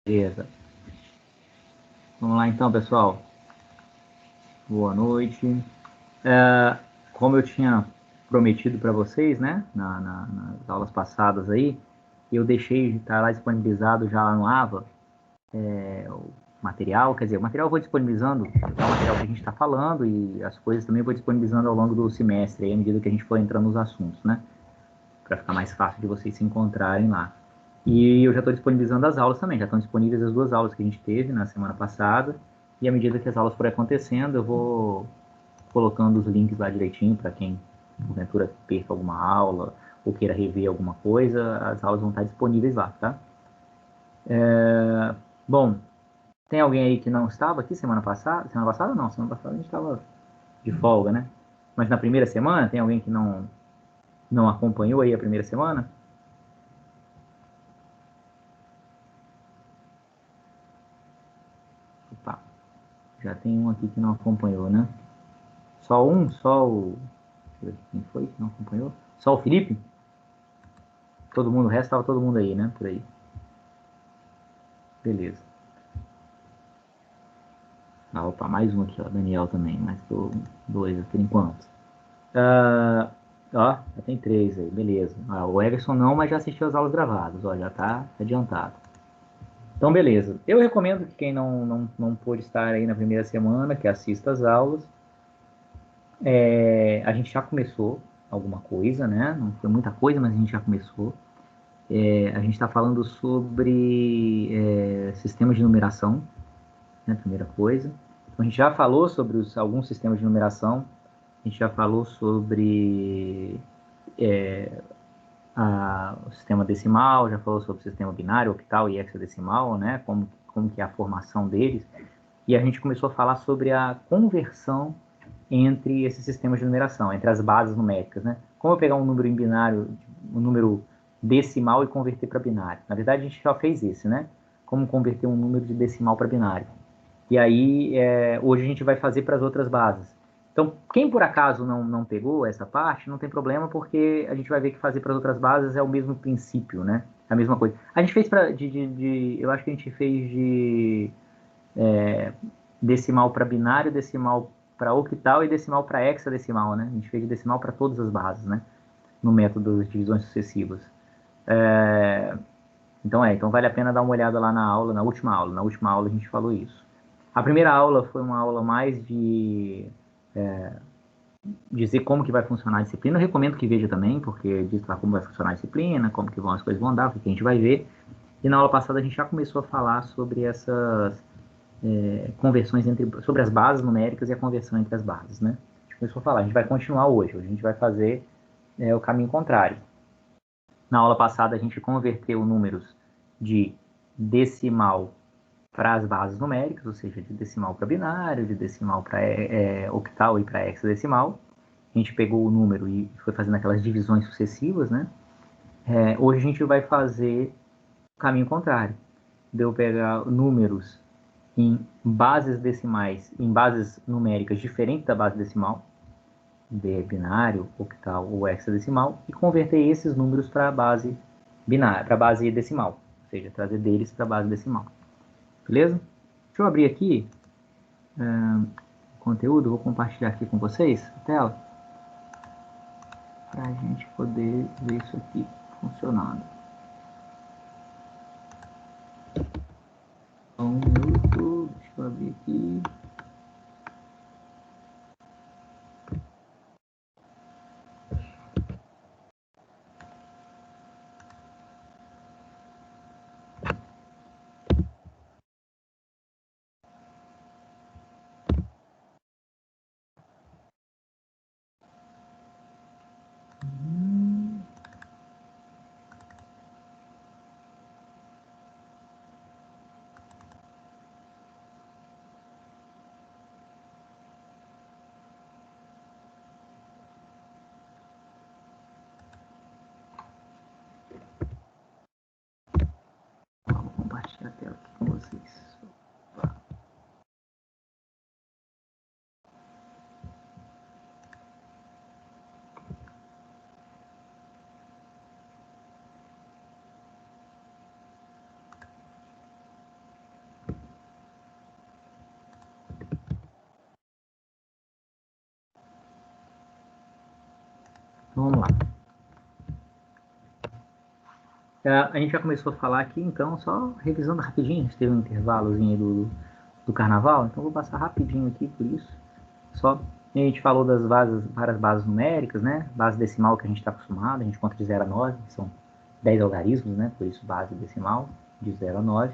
Beleza. Vamos lá então, pessoal. Boa noite. Como eu tinha prometido para vocês, né, nas aulas passadas aí, eu deixei de estar lá disponibilizado já lá no AVA, o material, quer dizer, o material eu vou disponibilizando, é o material que a gente está falando e as coisas também eu vou disponibilizando ao longo do semestre, aí, à medida que a gente for entrando nos assuntos, né, para ficar mais fácil de vocês se encontrarem lá. E eu já estou disponibilizando as aulas também, já estão disponíveis as duas aulas que a gente teve na semana passada, e à medida que as aulas forem acontecendo, eu vou colocando os links lá direitinho para quem, porventura, perca alguma aula ou queira rever alguma coisa, as aulas vão estar disponíveis lá, tá? Bom, tem alguém aí que não estava aqui semana passada? Semana passada não, semana passada a gente estava de folga, né? Mas na primeira semana, tem alguém que não acompanhou aí a primeira semana? Opa, já tem um aqui que não acompanhou, né? Só um? Só o... Deixa eu ver quem foi que não acompanhou? Só o Felipe? Todo mundo, o resto estava todo mundo aí, né? Por aí. Beleza. Ah, opa, mais um aqui, ó. Daniel também, mas tô dois por enquanto. Ó, já tem três aí, beleza. Ah, o Everson não, mas já assistiu as aulas gravadas, ó, já tá adiantado. Então, beleza. Eu recomendo que quem não pôde estar aí na primeira semana, que assista as aulas. A gente já começou alguma coisa, né? Não foi muita coisa, mas a gente já começou. A gente está falando sobre sistemas de numeração, né? Primeira coisa. Então, a gente já falou sobre alguns sistemas de numeração. A gente já falou sobre o sistema decimal, já falou sobre o sistema binário, octal e hexadecimal, né? Como que é a formação deles. E a gente começou a falar sobre a conversão entre esses sistemas de numeração, entre as bases numéricas, né? Como eu pegar um número em binário, um número decimal e converter para binário. Na verdade, a gente já fez isso, né? Como converter um número de decimal para binário. E aí, hoje a gente vai fazer para as outras bases. Então, quem por acaso não pegou essa parte, não tem problema, porque a gente vai ver que fazer para as outras bases é o mesmo princípio, né? A mesma coisa. A gente fez eu acho que a gente fez de decimal para binário, decimal para octal e decimal para hexadecimal, né? A gente fez de decimal para todas as bases, né? No método das divisões sucessivas. Então vale a pena dar uma olhada lá na aula, na última aula. Na última aula a gente falou isso. A primeira aula foi uma aula mais de dizer como que vai funcionar a disciplina. Eu recomendo que veja também, porque diz lá como vai funcionar a disciplina, como que as coisas vão andar, o que a gente vai ver. E na aula passada a gente já começou a falar sobre essas conversões sobre as bases numéricas e a conversão entre as bases, né? A gente começou a falar, a gente vai continuar hoje a gente vai fazer o caminho contrário. Na aula passada a gente converteu números de decimal para as bases numéricas, ou seja, de decimal para binário, de decimal para octal e para hexadecimal. A gente pegou o número e foi fazendo aquelas divisões sucessivas, né? Hoje a gente vai fazer o caminho contrário. De eu pegar números em bases decimais, em bases numéricas diferentes da base decimal, de binário, octal ou hexadecimal, e converter esses números para a base binária, para a base decimal, ou seja, trazer deles para a base decimal. Beleza? Deixa eu abrir aqui o conteúdo, vou compartilhar aqui com vocês a tela, para a gente poder ver isso aqui funcionando. Então, minuto, deixa eu abrir aqui. Então, vamos lá. A gente já começou a falar aqui, então, só revisando rapidinho, a gente teve um intervalozinho do carnaval, então vou passar rapidinho aqui por isso. Só a gente falou das várias bases numéricas, né? Base decimal que a gente está acostumado, a gente conta de 0 a 9, são 10 algarismos, né? Por isso base decimal, de 0 a 9.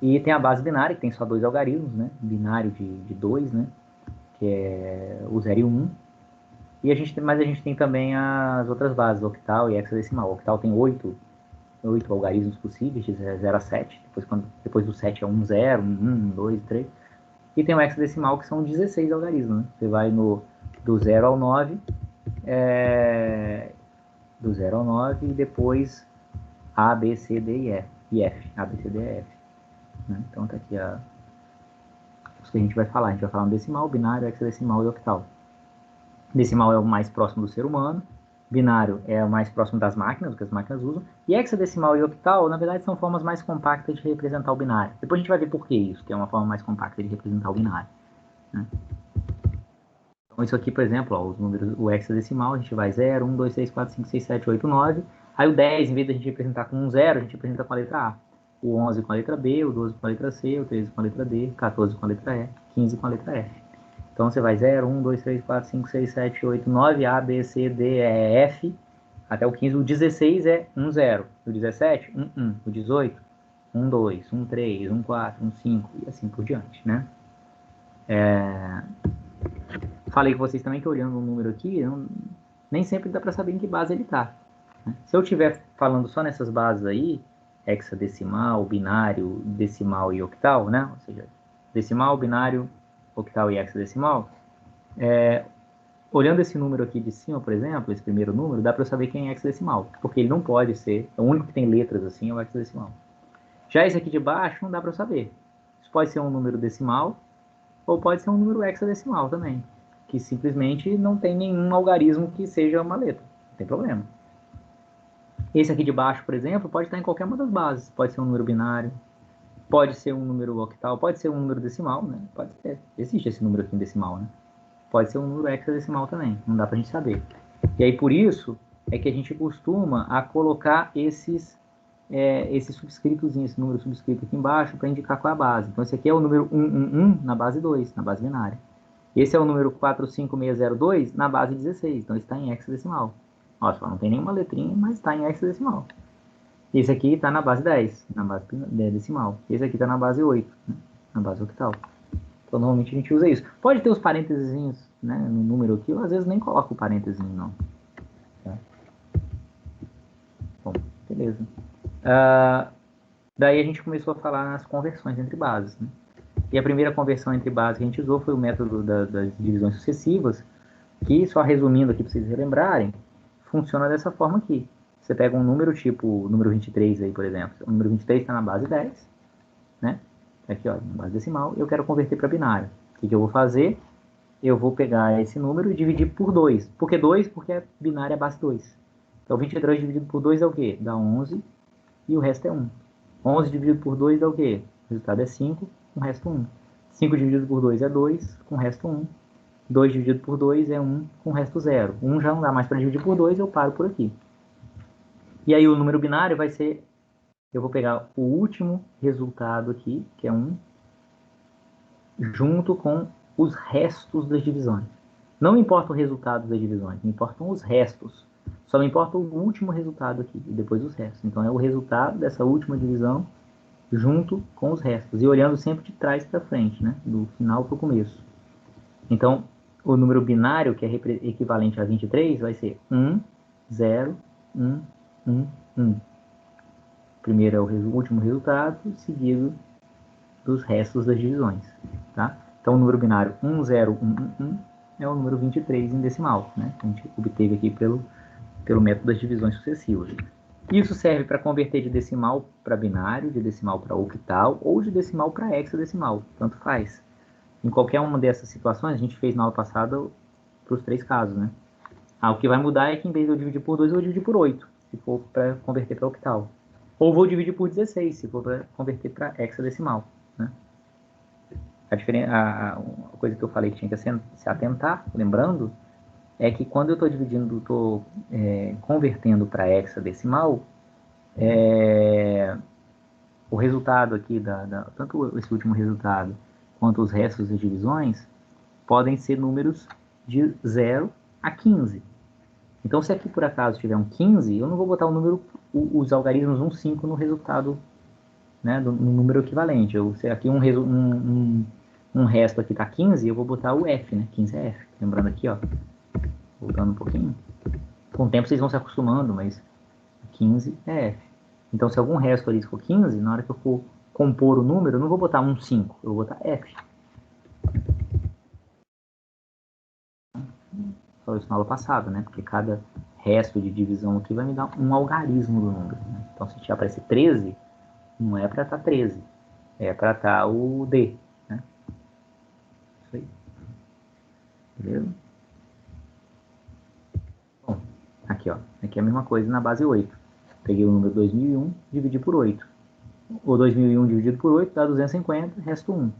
E tem a base binária, que tem só 2 algarismos, né? Binário de 2, né? Que é o 0 e o 1. Mas a gente tem também as outras bases, octal e hexadecimal. O octal tem 8 algarismos possíveis, de 0 a 7. Depois do 7 é 1, 0, 1, 2, 3. E tem o hexadecimal, que são 16 algarismos. Né? Você vai do 0 ao 9, do 0 ao 9 e depois A, B, C, D e F. A, B, C, D e F. Né? Então tá aqui os que a gente vai falar. A gente vai falar no decimal, binário, hexadecimal e octal. Decimal é o mais próximo do ser humano. Binário é o mais próximo das máquinas, o que as máquinas usam. E hexadecimal e octal, na verdade, são formas mais compactas de representar o binário. Depois a gente vai ver por que isso, que é uma forma mais compacta de representar o binário. Né? Então, isso aqui, por exemplo, ó, os números, o hexadecimal, a gente vai 0, 1, 2, 3, 4, 5, 6, 7, 8, 9. Aí o 10, em vez de a gente representar com um 0, a gente representa com a letra A. O 11 com a letra B, o 12 com a letra C, o 13 com a letra D, 14 com a letra E, 15 com a letra F. Então você vai 0, 1, 2, 3, 4, 5, 6, 7, 8, 9, A, B, C, D, E, F, até o 15. O 16 é 1, 0. O 17, 1, 1. O 18, 1, 2, 1, 3, 1, 4, 1, 5 e assim por diante, né? Falei com vocês também que olhando o número aqui, nem sempre dá para saber em que base ele está. Né? Se eu estiver falando só nessas bases aí, hexadecimal, binário, decimal e octal, né? Ou seja, decimal, binário, octal e hexadecimal, olhando esse número aqui de cima, por exemplo, esse primeiro número, dá para eu saber quem é hexadecimal, porque ele não pode ser, o único que tem letras assim é o hexadecimal. Já esse aqui de baixo não dá para eu saber. Isso pode ser um número decimal ou pode ser um número hexadecimal também, que simplesmente não tem nenhum algarismo que seja uma letra, não tem problema. Esse aqui de baixo, por exemplo, pode estar em qualquer uma das bases, pode ser um número binário, pode ser um número octal, pode ser um número decimal, né? Pode ser, existe esse número aqui em decimal, né? Pode ser um número hexadecimal também, não dá pra gente saber. E aí por isso é que a gente costuma a colocar esses subscritos, esse número subscrito aqui embaixo para indicar qual é a base. Então esse aqui é o número 111 na base 2, na base binária. Esse é o número 45602 na base 16, então está em hexadecimal. Olha só, não tem nenhuma letrinha, mas está em hexadecimal. Esse aqui está na base 10, na base decimal. Esse aqui está na base 8, né? Na base octal. Então, normalmente a gente usa isso. Pode ter os parênteses, né, no número aqui, eu às vezes nem coloco o parênteses, não. Tá? Bom, beleza. Daí a gente começou a falar nas conversões entre bases. Né? E a primeira conversão entre bases que a gente usou foi o método das divisões sucessivas, que, só resumindo aqui para vocês relembrarem, funciona dessa forma aqui. Você pega um número tipo o número 23 aí, por exemplo. O número 23 está na base 10, né? Aqui, ó, na base decimal, eu quero converter para binário. O que eu vou fazer? Eu vou pegar esse número e dividir por 2. Por que 2? Porque é binário é base 2. Então, 23 dividido por 2 dá o quê? Dá 11 e o resto é 1. 11 dividido por 2 dá o quê? O resultado é 5, com o resto 1. 5 dividido por 2 é 2, com o resto 1. 2 dividido por 2 é 1, com o resto 0. 1 já não dá mais para dividir por 2, eu paro por aqui. E aí o número binário vai ser... Eu vou pegar o último resultado aqui, que é 1, junto com os restos das divisões. Não importa o resultado das divisões, me importam os restos. Só me importa o último resultado aqui, e depois os restos. Então é o resultado dessa última divisão junto com os restos. E olhando sempre de trás para frente, né? Do final para o começo. Então, o número binário, que é equivalente a 23, vai ser 1, 0, 1, 1, 1. Primeiro é o último resultado, seguido dos restos das divisões. Tá? Então, o número binário 10111 é o número 23 em decimal, né? Que a gente obteve aqui pelo método das divisões sucessivas. Isso serve para converter de decimal para binário, de decimal para octal ou de decimal para hexadecimal, tanto faz. Em qualquer uma dessas situações, a gente fez na aula passada para os 3 casos, né? O que vai mudar é que em vez de eu dividir por 2, eu vou dividir por 8, se for para converter para octal. Ou vou dividir por 16, se for para converter para hexadecimal, né? A coisa que eu falei que tinha que se atentar, lembrando, é que quando eu estou dividindo, estou convertendo para hexadecimal, o resultado aqui, tanto esse último resultado quanto os restos das divisões, podem ser números de 0 a 15. Então, se aqui por acaso tiver um 15, eu não vou botar o número, os algarismos 1, 5 no resultado, né, no número equivalente. Se aqui um resto aqui está 15, eu vou botar o F, né? 15 é F. Lembrando aqui, ó, voltando um pouquinho. Com o tempo vocês vão se acostumando, mas 15 é F. Então, se algum resto ali for 15, na hora que eu for compor o número, eu não vou botar 1, 5, eu vou botar F. Falei isso na aula passada, né? Porque cada resto de divisão aqui vai me dar um algarismo do número. Né? Então, se aparecer 13, não é para estar 13, é para estar o D. Né? Isso aí. Beleza? Bom, aqui, ó. Aqui é a mesma coisa na base 8. Peguei o número 2001, dividi por 8. O 2001 dividido por 8 dá 250, resto 1.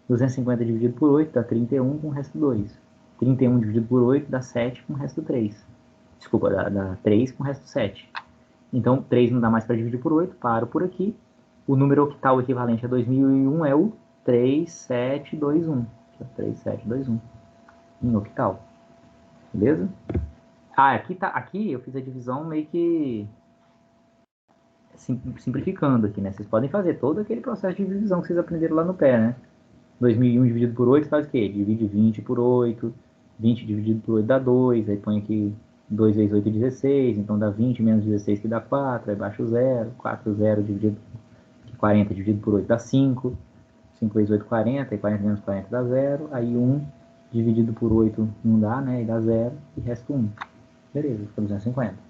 250 dividido por 8 dá 31 com resto 2. 31 dividido por 8 dá 7 com resto 3. Desculpa, dá 3 com resto 7. Então, 3 não dá mais para dividir por 8, paro por aqui. O número octal equivalente a 2001 é o 3721. 3721 em octal. Beleza? Aqui eu fiz a divisão meio que simplificando aqui, né? Vocês podem fazer todo aquele processo de divisão que vocês aprenderam lá no pé, né? 2001 dividido por 8 faz o quê? Divide 20 por 8. 20 dividido por 8 dá 2. Aí põe aqui 2 vezes 8 é 16. Então dá 20 menos 16 que dá 4. Aí baixa o 0. 4, 0 dividido 40 dividido por 8 dá 5. 5 vezes 8, 40. E 40 menos 40 dá 0. Aí 1 dividido por 8 não dá, né? E dá 0. E resta 1. Beleza, fica 250.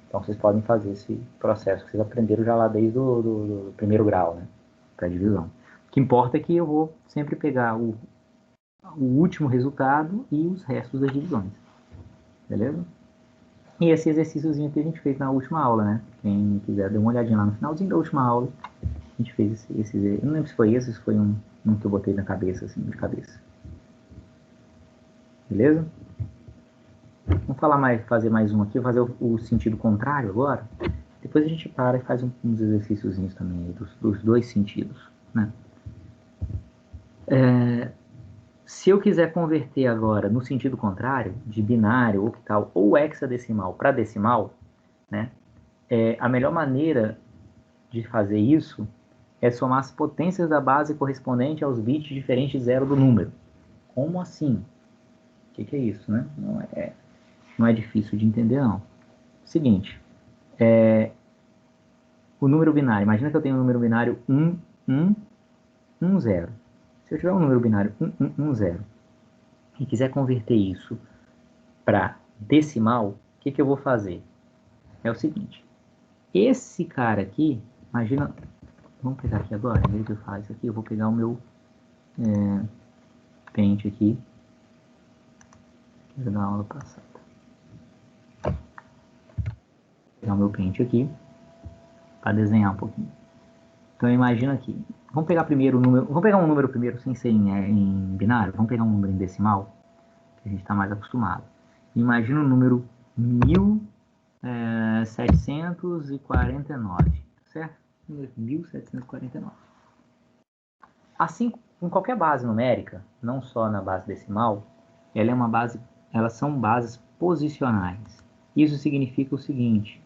Então vocês podem fazer esse processo que vocês aprenderam já lá desde o primeiro grau, né? Para divisão. O que importa é que eu vou sempre pegar o último resultado e os restos das divisões. Beleza? E esse exercíciozinho que a gente fez na última aula, né? Quem quiser dar uma olhadinha lá no finalzinho da última aula, a gente fez esse eu não lembro se foi esse, se foi um que eu botei na cabeça, assim, de cabeça. Beleza? Vamos fazer mais um aqui, fazer o sentido contrário agora. Depois a gente para e faz uns exercíciozinhos também aí dos dois sentidos, né? Se eu quiser converter agora no sentido contrário, de binário, octal ou hexadecimal para decimal, né? A melhor maneira de fazer isso é somar as potências da base correspondente aos bits diferentes de zero do número. Como assim? O que é isso, né? Não é difícil de entender, não. Seguinte, o número binário. Imagina que eu tenho um número binário 1, 1, 1, 0. Se eu tiver um número binário 1, 1, 1, 0 e quiser converter isso para decimal, o que eu vou fazer? É o seguinte, esse cara aqui, imagina, vamos pegar aqui agora, em vez de eu falar isso aqui, eu vou pegar o meu pente aqui, da aula passada. Vou pegar o meu pente aqui, para desenhar um pouquinho. Então imagina aqui, vamos pegar primeiro o número, vamos pegar um número primeiro sem ser em binário, vamos pegar um número em decimal, que a gente está mais acostumado. Imagina o número 1749, certo? 1749. Assim, em qualquer base numérica, não só na base decimal, elas são bases posicionais. Isso significa o seguinte,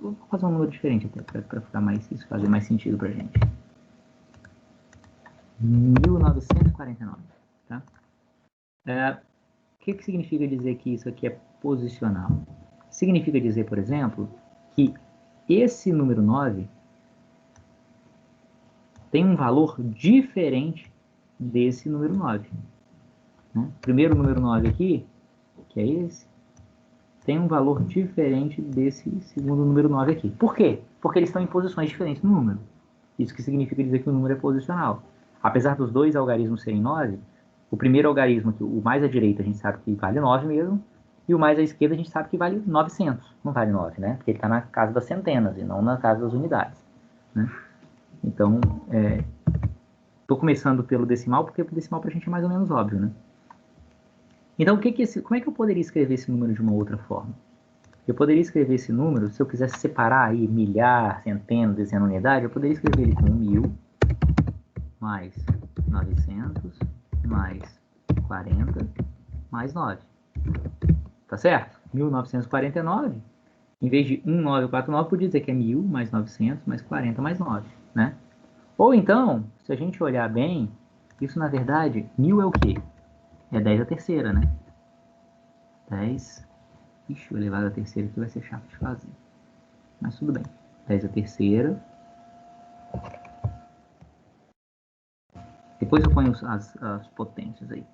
vou fazer um número diferente até para ficar mais, isso fazer mais sentido para a gente. 1949, tá? O que significa dizer que isso aqui é posicional? Significa dizer, por exemplo, que esse número 9 tem um valor diferente desse número 9. Né? O primeiro número 9 aqui, que é esse, tem um valor diferente desse segundo número 9 aqui. Por quê? Porque eles estão em posições diferentes no número. Isso que significa dizer que o número é posicional. Apesar dos dois algarismos serem 9, o primeiro algarismo, o mais à direita, a gente sabe que vale 9 mesmo, e o mais à esquerda a gente sabe que vale 900. Não vale 9, né? Porque ele está na casa das centenas e não na casa das unidades. Né? Então, estou começando pelo decimal, porque o decimal para a gente é mais ou menos óbvio, né? Então, como é que eu poderia escrever esse número de uma outra forma? Eu poderia escrever esse número, se eu quisesse separar aí milhar, centena, dezena, unidade, eu poderia escrever ele como 1000 mais 900 mais 40 mais 9. Tá certo? 1949, em vez de 1949, podia dizer que é 1000 mais 900 mais 40 mais 9, né? Ou então, se a gente olhar bem, isso na verdade, 1000 é o quê? É 10 a terceira, né? 10. Ixi, o elevado a terceira aqui vai ser chato de fazer. Mas tudo bem. 10 a terceira. Depois eu ponho as potências aí.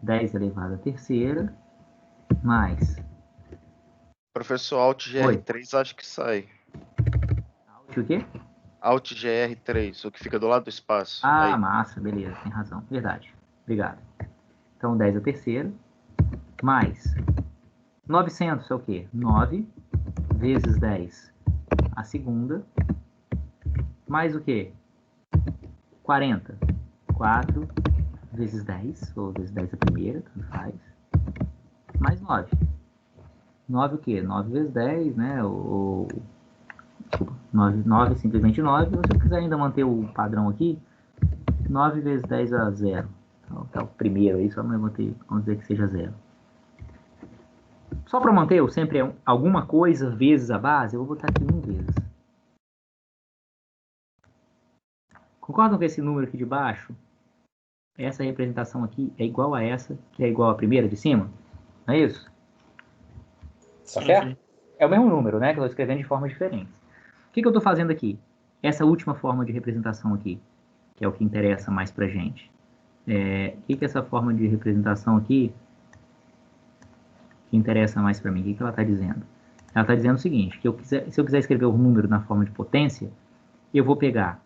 10 elevado a terceira. Mais. Professor, Alt Oi. GR3 acho que sai. Alt o quê? Alt GR3, o que fica do lado do espaço. Ah, Aí. massa, beleza, tem razão. Verdade. Obrigado. Então, 10 a terceira. Mais. 900 é o quê? 9 vezes 10 a segunda. Mais o quê? 40. 4 vezes 10, ou vezes 10 a primeira, tanto faz. Mais 9. 9 o quê? 9 vezes 10, né? Desculpa, 9 simplesmente 9. Ou se eu quiser ainda manter o padrão aqui, 9 vezes 10 a 0. Então, tá o primeiro aí, só vamos dizer que seja 0. Só para manter, eu sempre é alguma coisa vezes a base, eu vou botar aqui 1 vezes. Concordam com esse número aqui de baixo? Essa representação aqui é igual a essa, que é igual à primeira de cima? Não é isso? Tá certo? É o mesmo número, né? Que eu estou escrevendo de formas diferentes. O que eu estou fazendo aqui? Essa última forma de representação aqui, que é o que interessa mais pra gente. O que essa forma de representação aqui que interessa mais para mim? O que ela está dizendo? Ela está dizendo o seguinte, que se eu quiser escrever o número na forma de potência, eu vou pegar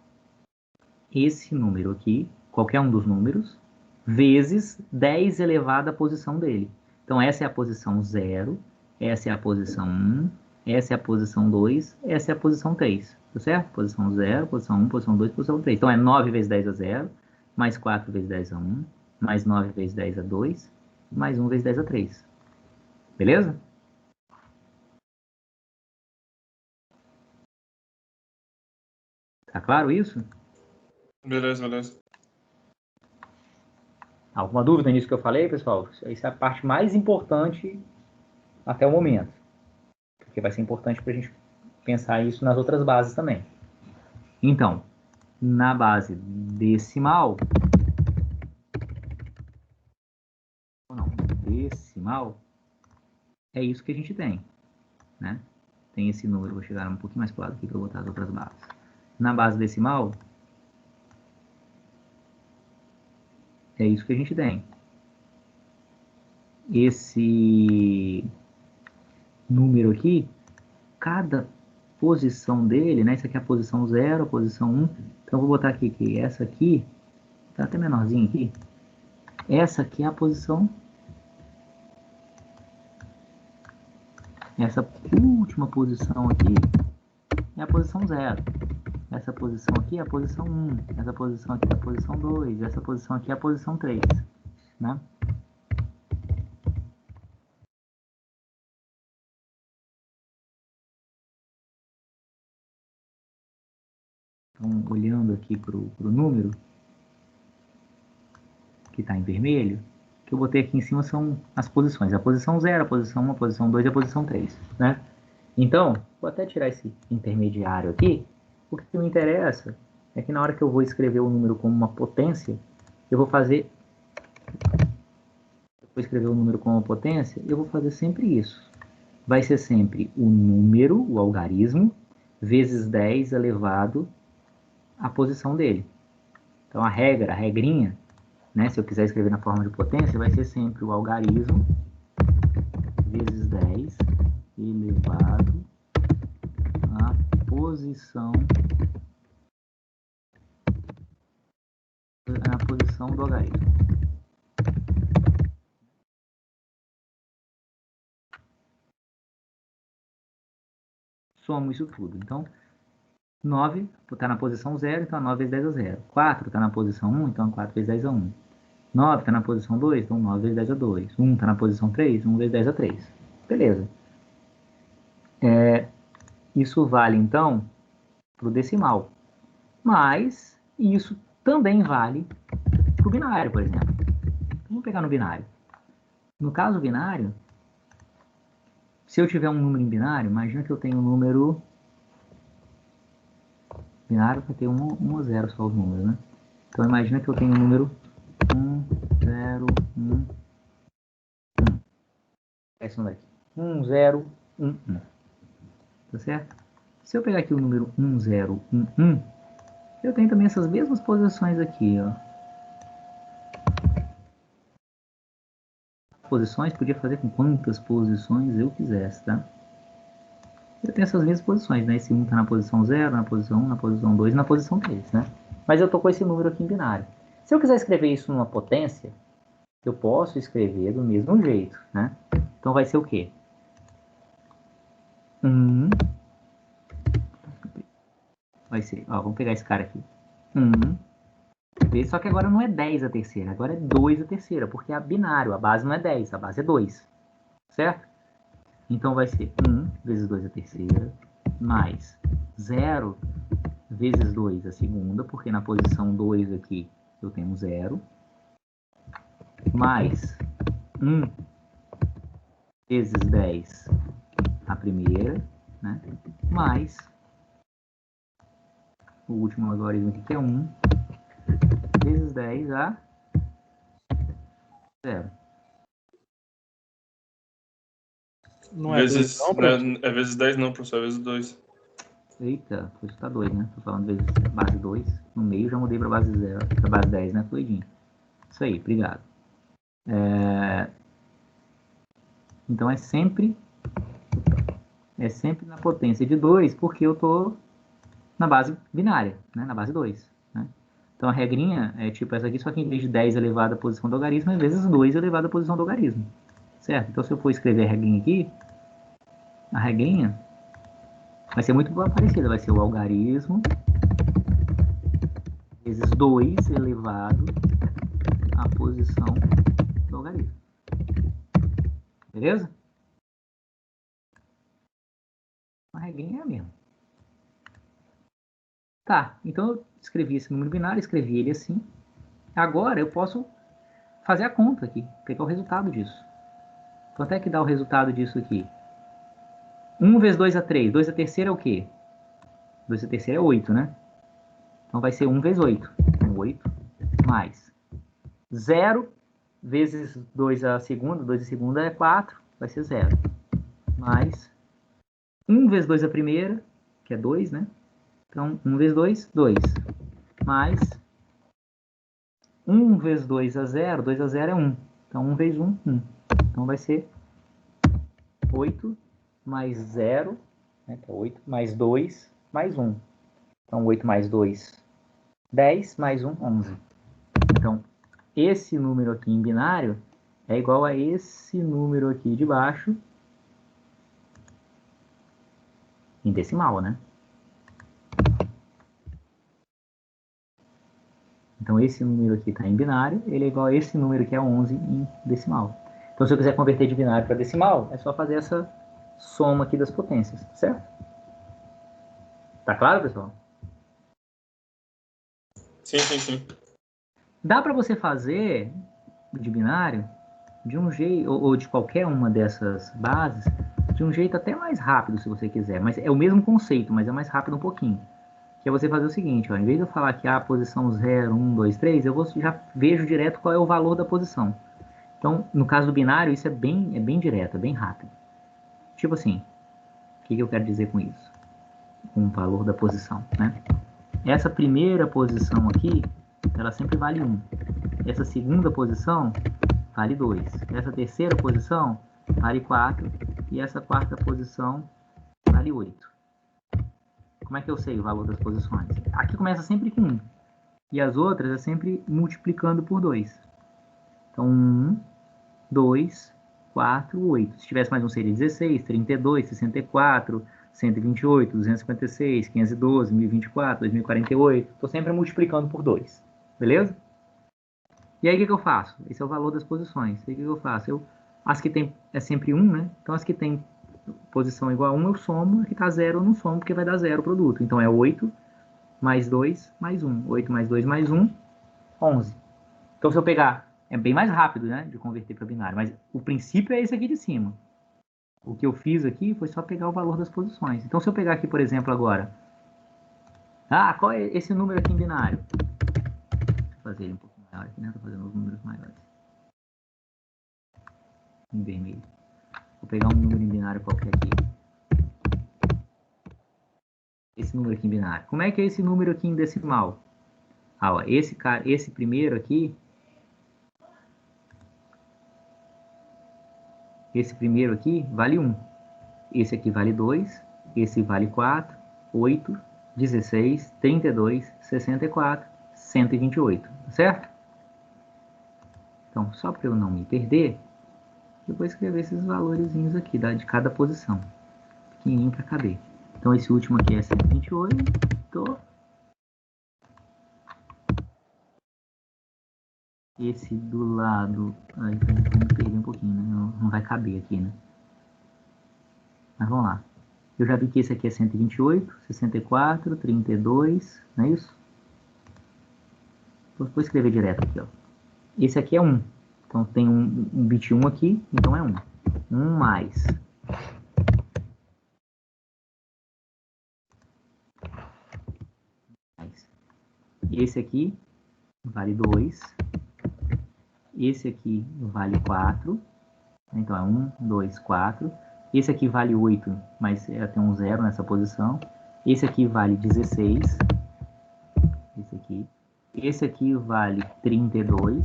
esse número aqui, qualquer um dos números, vezes 10 elevado à posição dele. Então, essa é a posição 0, essa é a posição 1, essa é a posição 2, essa é a posição 3. Tá certo? Posição 0, posição 1, posição 2, posição 3. Então, é 9 vezes 10 a 0, mais 4 vezes 10 a 1, mais 9 vezes 10 a 2, mais 1 vezes 10 a 3. Beleza? Tá claro isso? Beleza, beleza. Alguma dúvida nisso que eu falei, pessoal? Isso é a parte mais importante até o momento. Porque vai ser importante para a gente pensar isso nas outras bases também. Então, na base decimal, não, decimal, é isso que a gente tem, né? Tem esse número, vou chegar um pouquinho mais para o lado aqui para eu botar as outras bases. Na base decimal, é isso que a gente tem. Esse número aqui, cada posição dele, né? Isso aqui é a posição 0, a posição 1. Então, eu vou botar aqui que essa aqui, tá até menorzinho aqui. Essa aqui é a posição. Essa última posição aqui é a posição 0. Essa posição aqui é a posição 1. Essa posição aqui é a posição 2. Essa posição aqui é a posição 3. Né? Então, olhando aqui para o número, que está em vermelho, o que eu botei aqui em cima são as posições. A posição 0, a posição 1, a posição 2 e a posição 3. Né? Então, vou até tirar esse intermediário aqui. O que me interessa é que na hora que eu vou escrever o número como uma potência, eu vou fazer... Vou escrever o número como uma potência, eu vou fazer sempre isso. Vai ser sempre o número, o algarismo, vezes 10 elevado à posição dele. Então, a regrinha, né, se eu quiser escrever na forma de potência, vai ser sempre o algarismo vezes 10 elevado à posição do algarismo. Somo isso tudo. Então, 9 está na posição 0, então 9 vezes 10 é 0. 4 está na posição 1, então 4 vezes 10 é 1. 9 está na posição 2, então 9 vezes 10 é 2. 1 está na posição 3, 1 vezes 10 é 3. Beleza. Isso vale, então, para o decimal. Mas isso também vale para o binário, por exemplo. Vamos pegar no binário. No caso binário, se eu tiver um número em binário, imagina que eu tenho um número... Binário vai ter 1 ou 0 só os números, né? Então imagina que eu tenho um número 1, 0, 1, 1. Esse número aqui. 1, 0, 1, 1. Tá certo? Se eu pegar aqui o número 1, 0, 1, 1, eu tenho também essas mesmas posições aqui, ó. Posições, podia fazer com quantas posições eu quisesse, tá? Eu tenho essas mesmas posições, né? Esse 1 está na posição 0, na posição 1, na posição 2 e na posição 3, né? Mas eu tô com esse número aqui em binário. Se eu quiser escrever isso numa potência, eu posso escrever do mesmo jeito, né? Então vai ser o quê? 1. Vai ser, ó, vamos pegar esse cara aqui. 1. Só que agora não é 10 a terceira, agora é 2 a terceira, porque é binário, a base não é 10, a base é 2, certo? Então vai ser 1 vezes 2 a terceira, mais 0 vezes 2 a segunda, porque na posição 2 aqui eu tenho 0, mais 1 vezes 10 a primeira, né? Mais o último logaritmo aqui que é 1 vezes 10 a 0. Não é 2 Vezes, não, professor? é vezes 10 não, professor, é vezes 2. Eita, isso tá 2, né? Tô falando vezes base 2. No meio já mudei para base 0, para base 10, né? Fluidinho. Isso aí, obrigado. Então é sempre na potência de 2, porque eu tô na base binária, né? Na base 2, né? Então a regrinha é tipo essa aqui, só que em vez de 10 elevado à posição do logaritmo, é vezes 2 elevado à posição do logaritmo. Certo? Então se eu for escrever a regrinha aqui, a regrinha vai ser muito parecida, vai ser o algarismo vezes 2 elevado à posição do logaritmo. Beleza? A regrinha é a mesma. Tá, então eu escrevi esse número binário, escrevi ele assim. Agora eu posso fazer a conta aqui, pegar o resultado disso. Quanto é que dá o resultado disso aqui? 1 vezes 2 a 3. 2 a terceira é o quê? 2 a terceira é 8, né? Então vai ser 1 vezes 8. Então 8 mais 0 vezes 2 a segunda. 2 a segunda é 4, vai ser 0. Mais 1 vezes 2 a primeira, que é 2, né? Então 1 vezes 2, 2. Mais 1 vezes 2 a 0, 2 a 0 é 1. Então 1 vezes 1, 1. Então vai ser 8 mais 0, né, que é 8, mais 2, mais 1. Então 8 mais 2, 10, mais 1, 11. Então esse número aqui em binário é igual a esse número aqui de baixo em decimal, né? Então esse número aqui está em binário, ele é igual a esse número que é 11 em decimal. Então se eu quiser converter de binário para decimal, é só fazer essa soma aqui das potências, certo? Tá claro, pessoal? Sim, sim, sim. Dá para você fazer de binário de um jeito, ou de qualquer uma dessas bases, de um jeito até mais rápido, se você quiser. Mas é o mesmo conceito, mas é mais rápido um pouquinho. Que é você fazer o seguinte, ó, em vez de eu falar que a posição 0, 1, 2, 3, eu já vejo direto qual é o valor da posição. Então, no caso do binário, isso é bem direto, é bem rápido. Tipo assim, o que eu quero dizer com isso? Com o valor da posição, né? Essa primeira posição aqui, ela sempre vale 1. Essa segunda posição vale 2. Essa terceira posição vale 4. E essa quarta posição vale 8. Como é que eu sei o valor das posições? Aqui começa sempre com 1. E as outras é sempre multiplicando por 2. Então, 1, 2, 4, 8. Se tivesse mais um, seria 16, 32, 64, 128, 256, 512, 1024, 2048. Estou sempre multiplicando por 2. Beleza? E aí, o que eu faço? Esse é o valor das posições. E aí, o que eu faço? As que tem é sempre 1, né? Então, as que tem posição igual a 1, eu somo. A que está 0, eu não somo, porque vai dar 0 o produto. Então, é 8 mais 2 mais 1. 8 mais 2 mais 1, 11. Então, se eu pegar... É bem mais rápido, né? De converter para binário. Mas o princípio é esse aqui de cima. O que eu fiz aqui foi só pegar o valor das posições. Então, se eu pegar aqui, por exemplo, agora... Ah, qual é esse número aqui em binário? Deixa eu fazer ele um pouco maior aqui, né? Estou fazendo os números maiores. Em vermelho. Vou pegar um número em binário qualquer aqui. Esse número aqui em binário. Como é que é esse número aqui em decimal? Ah, ó, esse primeiro aqui... Esse primeiro aqui vale 1. Esse aqui vale 2. Esse vale 4, 8, 16, 32, 64, 128. Certo? Então, só para eu não me perder, eu vou escrever esses valorzinhos aqui de cada posição. Pequenininho para caber. Então, esse último aqui é 128. Esse do lado... Aí, vamos perder um pouquinho, né? Não vai caber aqui, né? Mas vamos lá. Eu já vi que esse aqui é 128, 64, 32, não é isso? Vou escrever direto aqui, ó. Esse aqui é 1. Então tem um bit 1 aqui, então é 1. 1 mais. Esse aqui vale 2. Esse aqui vale 4. Então é 1, 2, 4. Esse aqui vale 8, mas tem um 0 nessa posição. Esse aqui vale 16. Esse aqui. Esse aqui vale 32.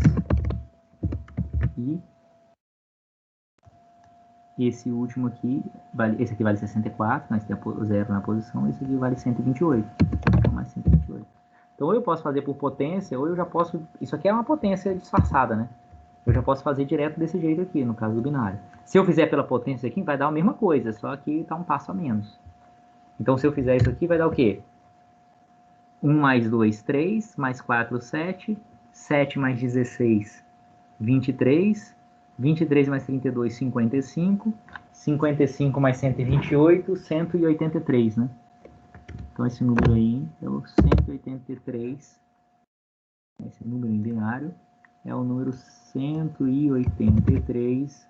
E esse último aqui, esse aqui vale 64, mas tem o 0 na posição. Esse aqui vale 128. Então, mais 128. Então, ou eu posso fazer por potência, ou eu já posso... Isso aqui é uma potência disfarçada, né? Eu já posso fazer direto desse jeito aqui, no caso do binário. Se eu fizer pela potência aqui, vai dar a mesma coisa, só que está um passo a menos. Então, se eu fizer isso aqui, vai dar o quê? 1 mais 2, 3, mais 4, 7, 7 mais 16, 23, 23 mais 32, 55, 55 mais 128, 183, né? Então, esse número aí é o 183, esse número em binário, é o número 183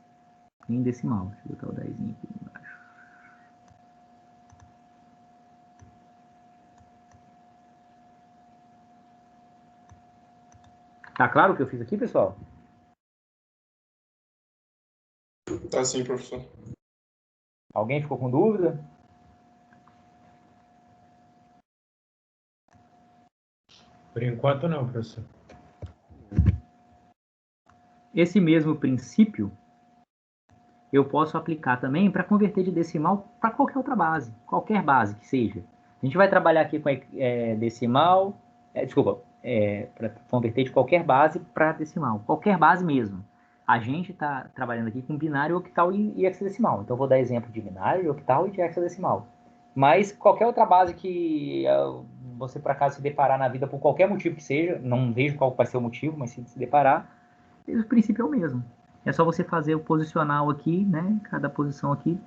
em decimal. Deixa eu botar o 10 aqui embaixo. Tá claro o que eu fiz aqui, pessoal? Tá sim, professor. Alguém ficou com dúvida? Por enquanto não, professor. Esse mesmo princípio eu posso aplicar também para converter de decimal para qualquer outra base, qualquer base que seja. A gente vai trabalhar aqui com decimal, para converter de qualquer base para decimal, qualquer base mesmo. A gente está trabalhando aqui com binário, octal e hexadecimal. Então, eu vou dar exemplo de binário, octal e de hexadecimal. Mas qualquer outra base que você, por acaso, se deparar na vida, por qualquer motivo que seja, não vejo qual vai ser o motivo, mas se deparar, o princípio é o mesmo. É só você fazer o posicional aqui, né? Cada posição aqui,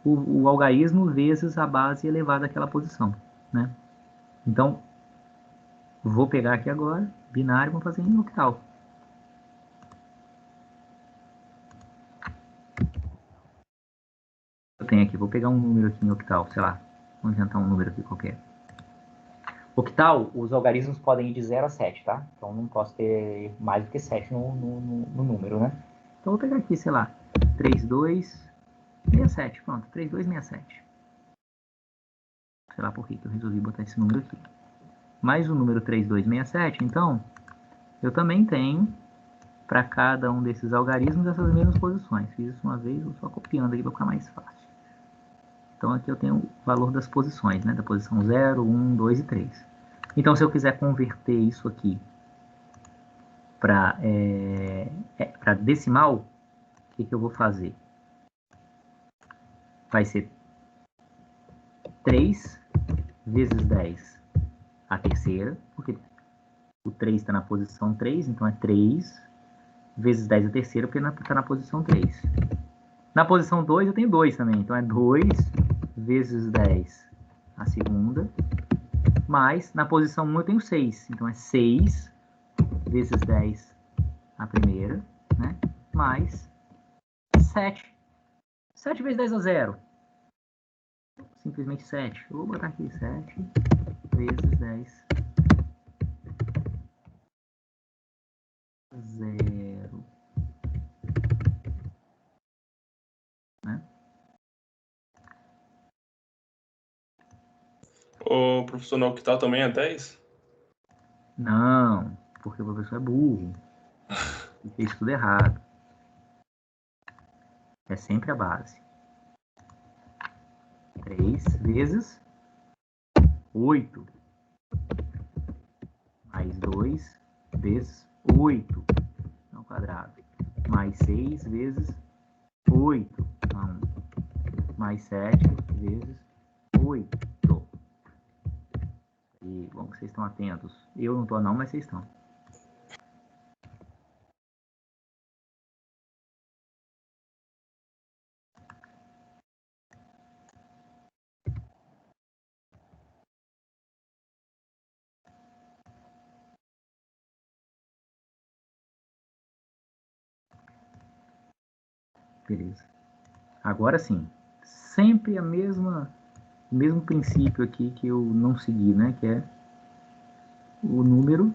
o algarismo vezes a base elevada àquela posição, né? Então, vou pegar aqui agora, binário, vou fazer em octal. Eu tenho aqui, vou pegar um número aqui em octal, sei lá. Vamos inventar um número aqui qualquer. Octal, os algarismos podem ir de 0 a 7, tá? Então, não posso ter mais do que 7 no número, né? Então, vou pegar aqui, sei lá, 3267. Pronto, 3267. Sei lá por que eu resolvi botar esse número aqui. Mais o número 3267, então, eu também tenho, para cada um desses algarismos, essas mesmas posições. Fiz isso uma vez, vou só copiando aqui para ficar mais fácil. Então, aqui eu tenho o valor das posições, né? Da posição 0, 1, 2 e 3. Então, se eu quiser converter isso aqui para decimal, o que eu vou fazer? Vai ser 3 vezes 10 a terceira, porque o 3 está na posição 3, então é 3 vezes 10 a terceira, porque está na posição 3. Na posição 2 eu tenho 2 também, então é 2 vezes 10 a segunda, mais, na posição 1 eu tenho 6, então é 6 vezes 10 a primeira, né? Mais 7. 7 vezes 10 a 0. Simplesmente 7. Eu vou botar aqui 7 vezes 10 a 0. Né? O professor no octal também é 10? Não, porque o professor é burro. E fez tudo errado. É sempre a base. 3 vezes 8. Mais 2 vezes 8 ao quadrado. Mais 6 vezes 8. Não. Mais 7 vezes 8. E bom que vocês estão atentos. Eu não estou não, mas vocês estão. Beleza. Agora sim. Sempre o mesmo princípio aqui que eu não segui, né? Que é o número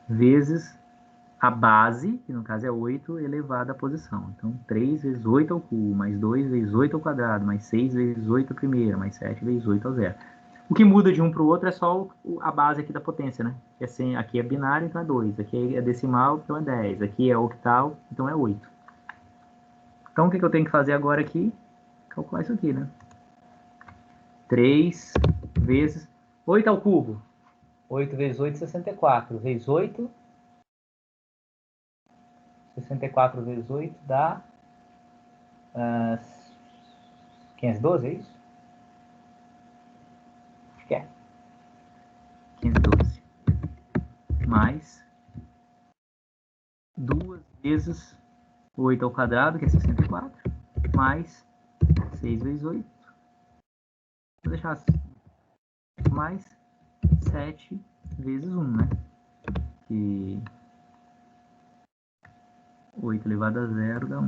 vezes a base, que no caso é 8, elevado à posição. Então, 3 vezes 8 ao cubo, mais 2 vezes 8 ao quadrado, mais 6 vezes 8 à primeira, mais 7 vezes 8 ao zero. O que muda de um para o outro é só a base aqui da potência, né? Aqui é binário, então é 2. Aqui é decimal, então é 10. Aqui é octal, então é 8. Então, o que eu tenho que fazer agora aqui? Calcular isso aqui, né? 3 vezes 8 ao cubo. 8 vezes 8, 64. Vezes 8, 64 vezes 8 dá 512, é isso? Acho que é. 512. Mais 2 vezes 8 ao quadrado, que é 64. Mais 6 vezes 8. Vou deixar assim. Mais 7 vezes 1, né? Que 8 elevado a 0 dá 1.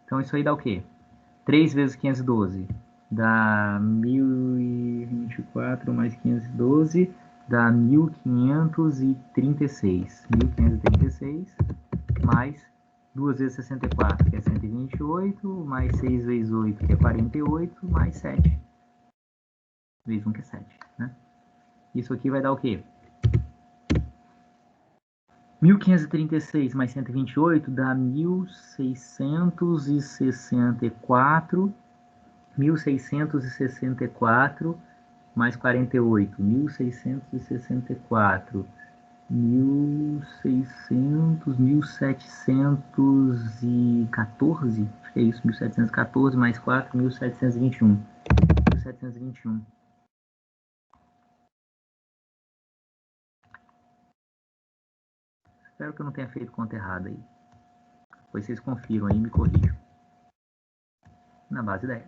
Então isso aí dá o quê? 3 vezes 512 dá 1024 mais 512 dá 1536. 1536 mais 2 vezes 64, que é 128, mais 6 vezes 8, que é 48, mais 7 vezes 1, que é 7. Né? Isso aqui vai dar o quê? 1536 mais 128 dá 1664. 1664 mais 48. 1664. 1600, 1714. Acho que é isso. 1714 mais 4, 1721. 1721. Espero que eu não tenha feito conta errada aí. Depois vocês confiram aí e me corrijam. Na base 10.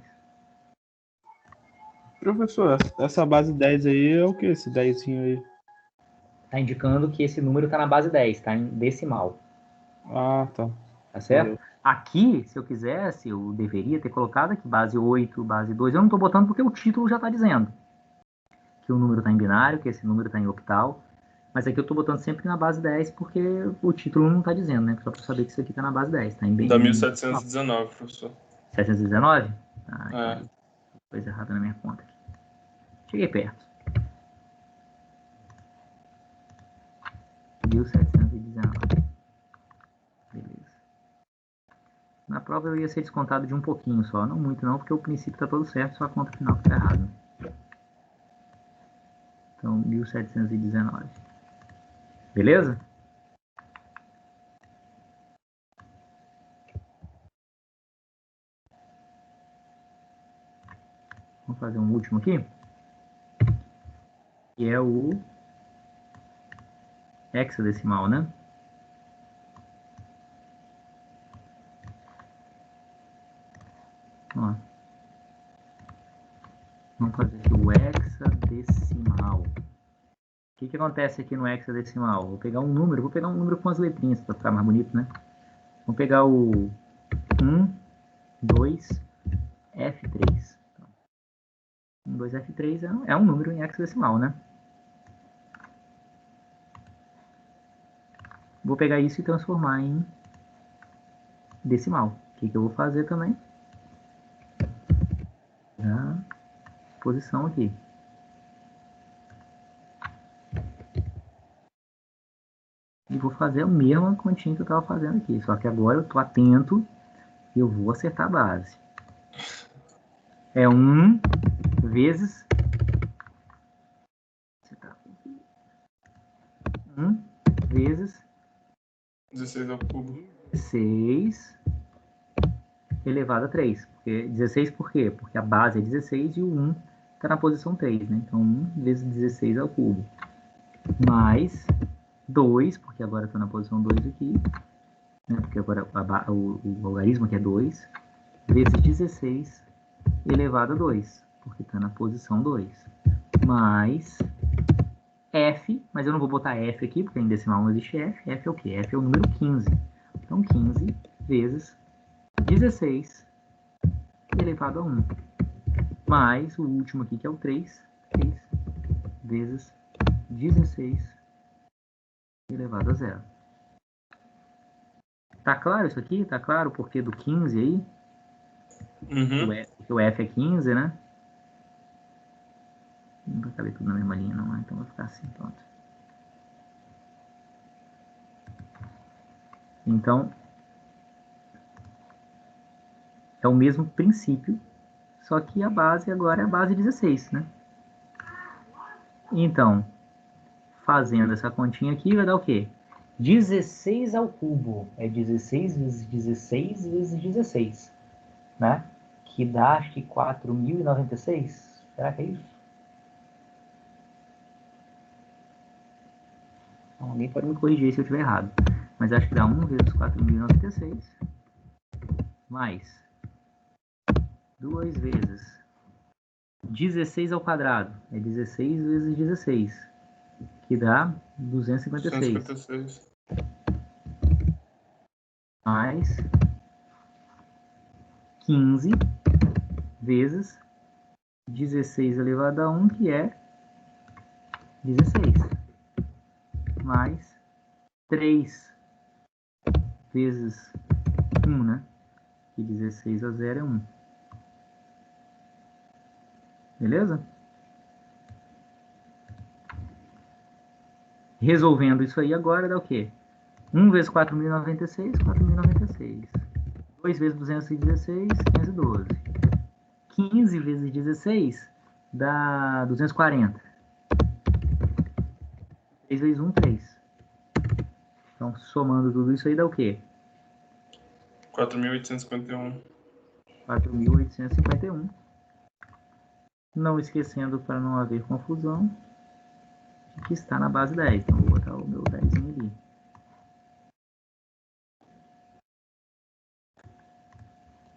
Professor, essa base 10 aí é o que? Esse 10 aí? Está indicando que esse número está na base 10, está em decimal. Ah, tá. Tá certo? Valeu. Aqui, se eu quisesse, eu deveria ter colocado aqui base 8, base 2. Eu não estou botando porque o título já está dizendo que o número está em binário, que esse número está em octal. Mas aqui eu estou botando sempre na base 10 porque o título não está dizendo, né? Só para saber que isso aqui está na base 10. Tá em Da 1719, professor. 719? Ah, então É. aí, coisa errada na minha conta aqui. Cheguei perto. 1719. Beleza. Na prova eu ia ser descontado de um pouquinho só. Não muito não, porque o princípio está todo certo, só a conta final que está errada. Então, 1719. Beleza? Vamos fazer um último aqui. Que é o hexadecimal, né? Vamos fazer aqui o hexadecimal. O que acontece aqui no hexadecimal? Vou pegar um número com as letrinhas para ficar mais bonito, né? Vamos pegar o 1, 2, F3. 1, 2, F3 é um número em hexadecimal, né? Vou pegar isso e transformar em decimal. O que eu vou fazer também? A posição aqui. E vou fazer a mesma continha que eu estava fazendo aqui. Só que agora eu estou atento e eu vou acertar a base. É 1 vezes... 1 vezes 16 ao cubo. 16 elevado a 3. 16 por quê? Porque a base é 16 e o 1 está na posição 3, né? Então 1 vezes 16 ao cubo. Mais 2, porque agora estou na posição 2 aqui, né? Porque agora o logaritmo aqui é 2, vezes 16 elevado a 2, porque está na posição 2. Mais F, mas eu não vou botar F aqui, porque em decimal não existe F. F é o quê? F é o número 15. Então 15 vezes 16 elevado a 1. Mais o último aqui, que é o 3. 3 vezes 16 elevado a 0. Tá claro isso aqui? Tá claro o porquê do 15 aí? Uhum. O F é 15, né? Não vai caber tudo na mesma linha, não. Então vai ficar assim, pronto. Então, é o mesmo princípio, só que a base agora é a base 16, né? Então, fazendo essa continha aqui, vai dar o quê? 16 ao cubo. É 16 vezes 16 vezes 16, né? Que dá, acho que 4.096. Será que é isso? Alguém pode me corrigir se eu estiver errado. Mas acho que dá 1 vezes 4.096 mais 2 vezes 16 ao quadrado. É 16 vezes 16, que dá 256. 256. Mais 15 vezes 16 elevado a 1, que é 16. Mais 3 vezes 1, né? Que 16 a 0 é 1. Beleza? Resolvendo isso aí agora dá o quê? 1 vezes 4.096, 4.096. 2 vezes 216, 512. 15 vezes 16 dá 240. 3 vezes 1, 3. Então, somando tudo isso aí dá o quê? 4.851. 4.851. Não esquecendo, para não haver confusão, que está na base 10. Então, vou botar o meu 10 ali.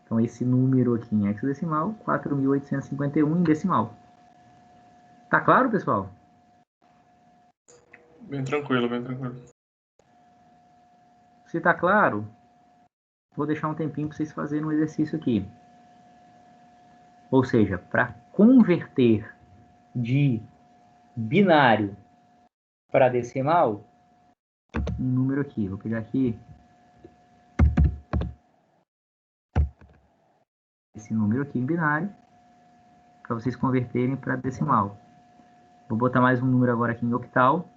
Então, esse número aqui em hexadecimal, 4.851 em decimal. Tá claro, pessoal? Bem tranquilo, bem tranquilo. Se tá claro, vou deixar um tempinho para vocês fazerem um exercício aqui. Ou seja, para converter de binário para decimal, um número aqui. Vou pegar aqui esse número aqui em binário para vocês converterem para decimal. Vou botar mais um número agora aqui em octal.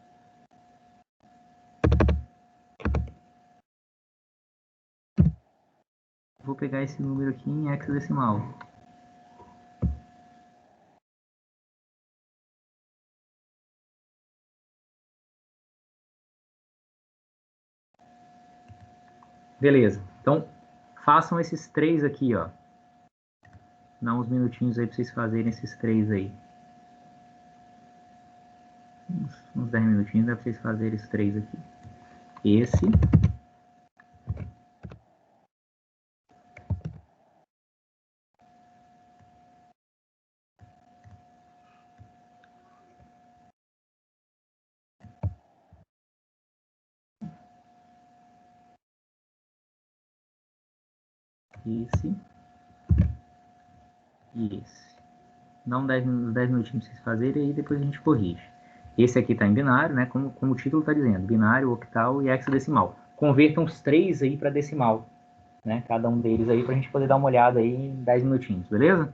Vou pegar esse número aqui em hexadecimal. Beleza. Então, façam esses três aqui, ó. Dá uns minutinhos aí para vocês fazerem esses três aí. Uns 10 minutinhos dá para vocês fazerem esses três aqui. Esse. esse e esse. Dá uns 10 minutinhos para vocês fazerem e aí depois a gente corrige. Esse aqui está em binário, né? Como o título está dizendo, binário, octal e hexadecimal. Convertam os 3 aí para decimal, né? Cada um deles aí para a gente poder dar uma olhada aí em 10 minutinhos, beleza?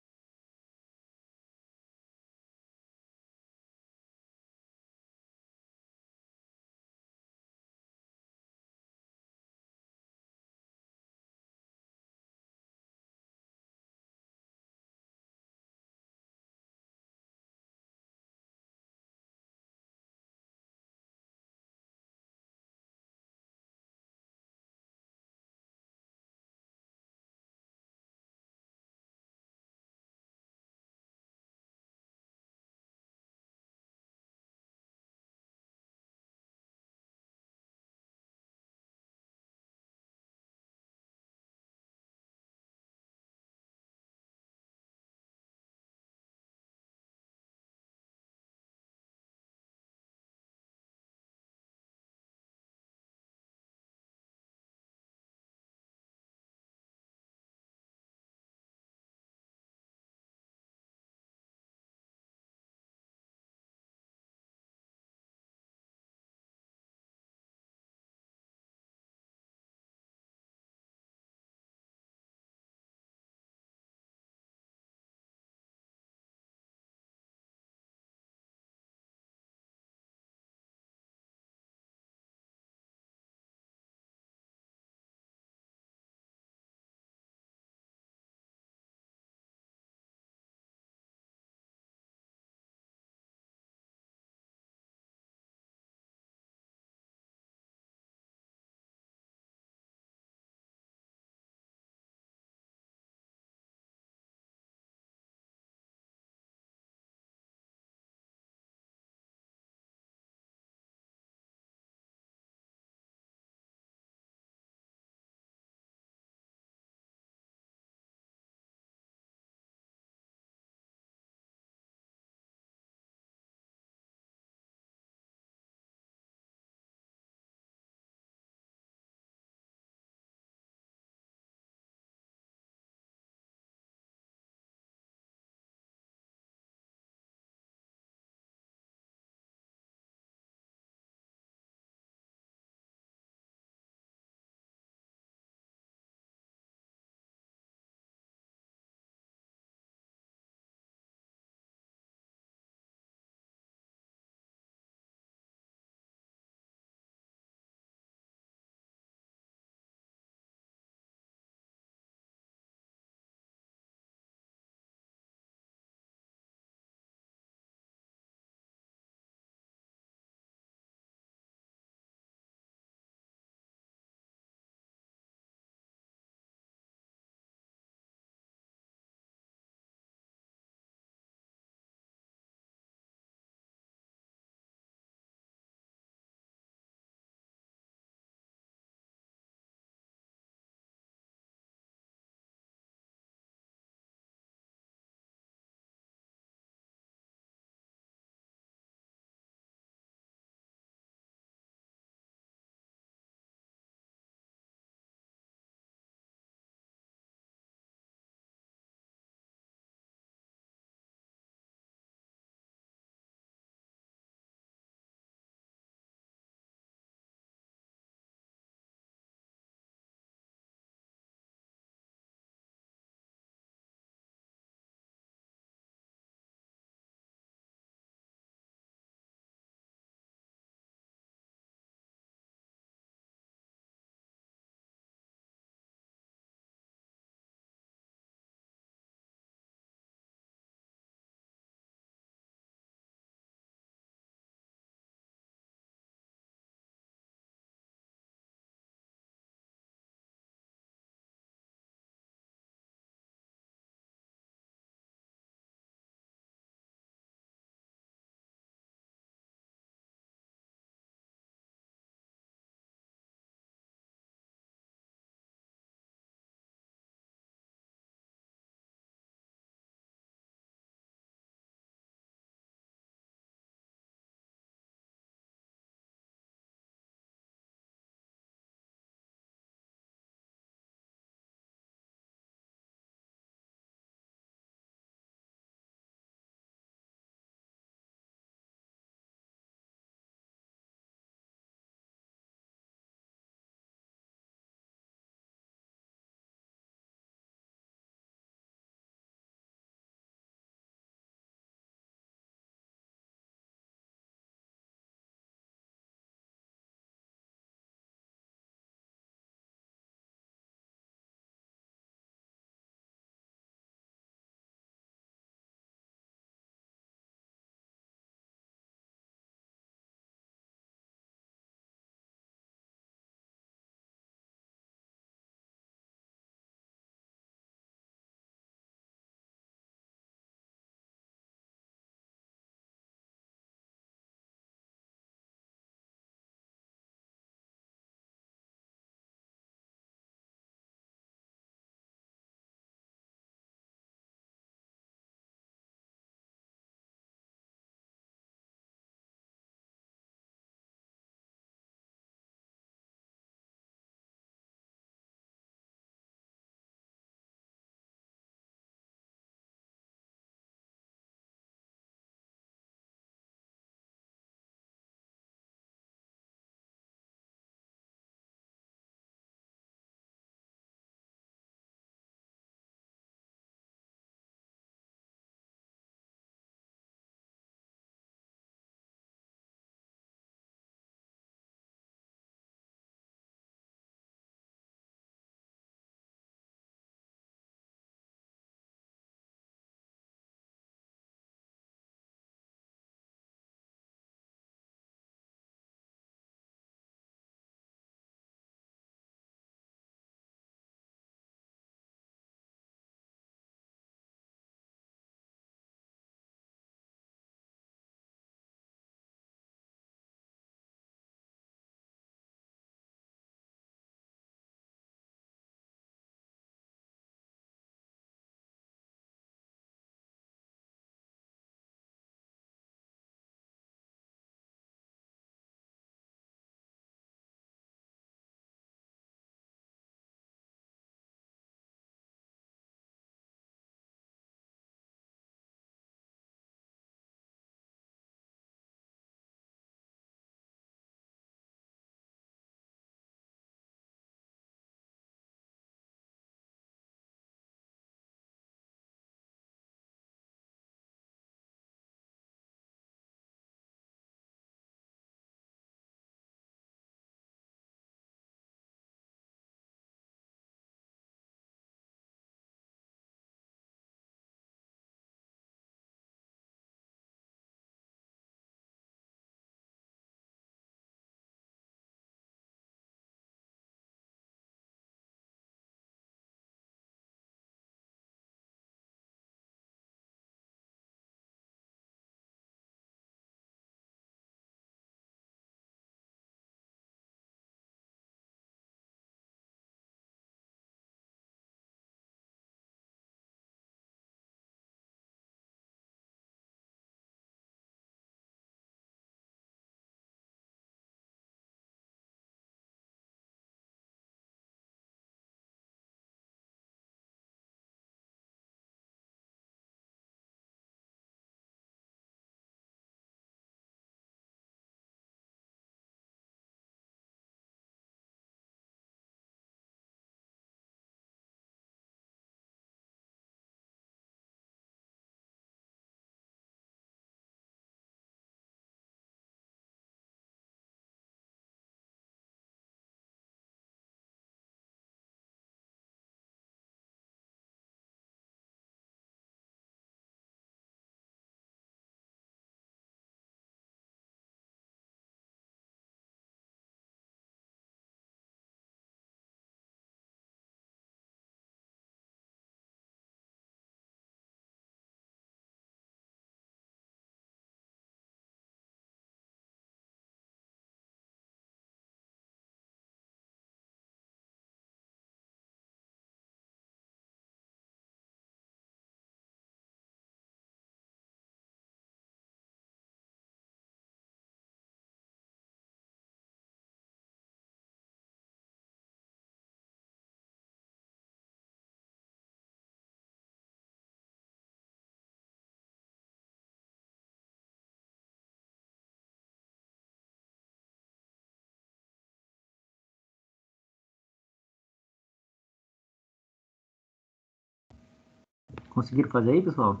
Conseguiram fazer aí, pessoal?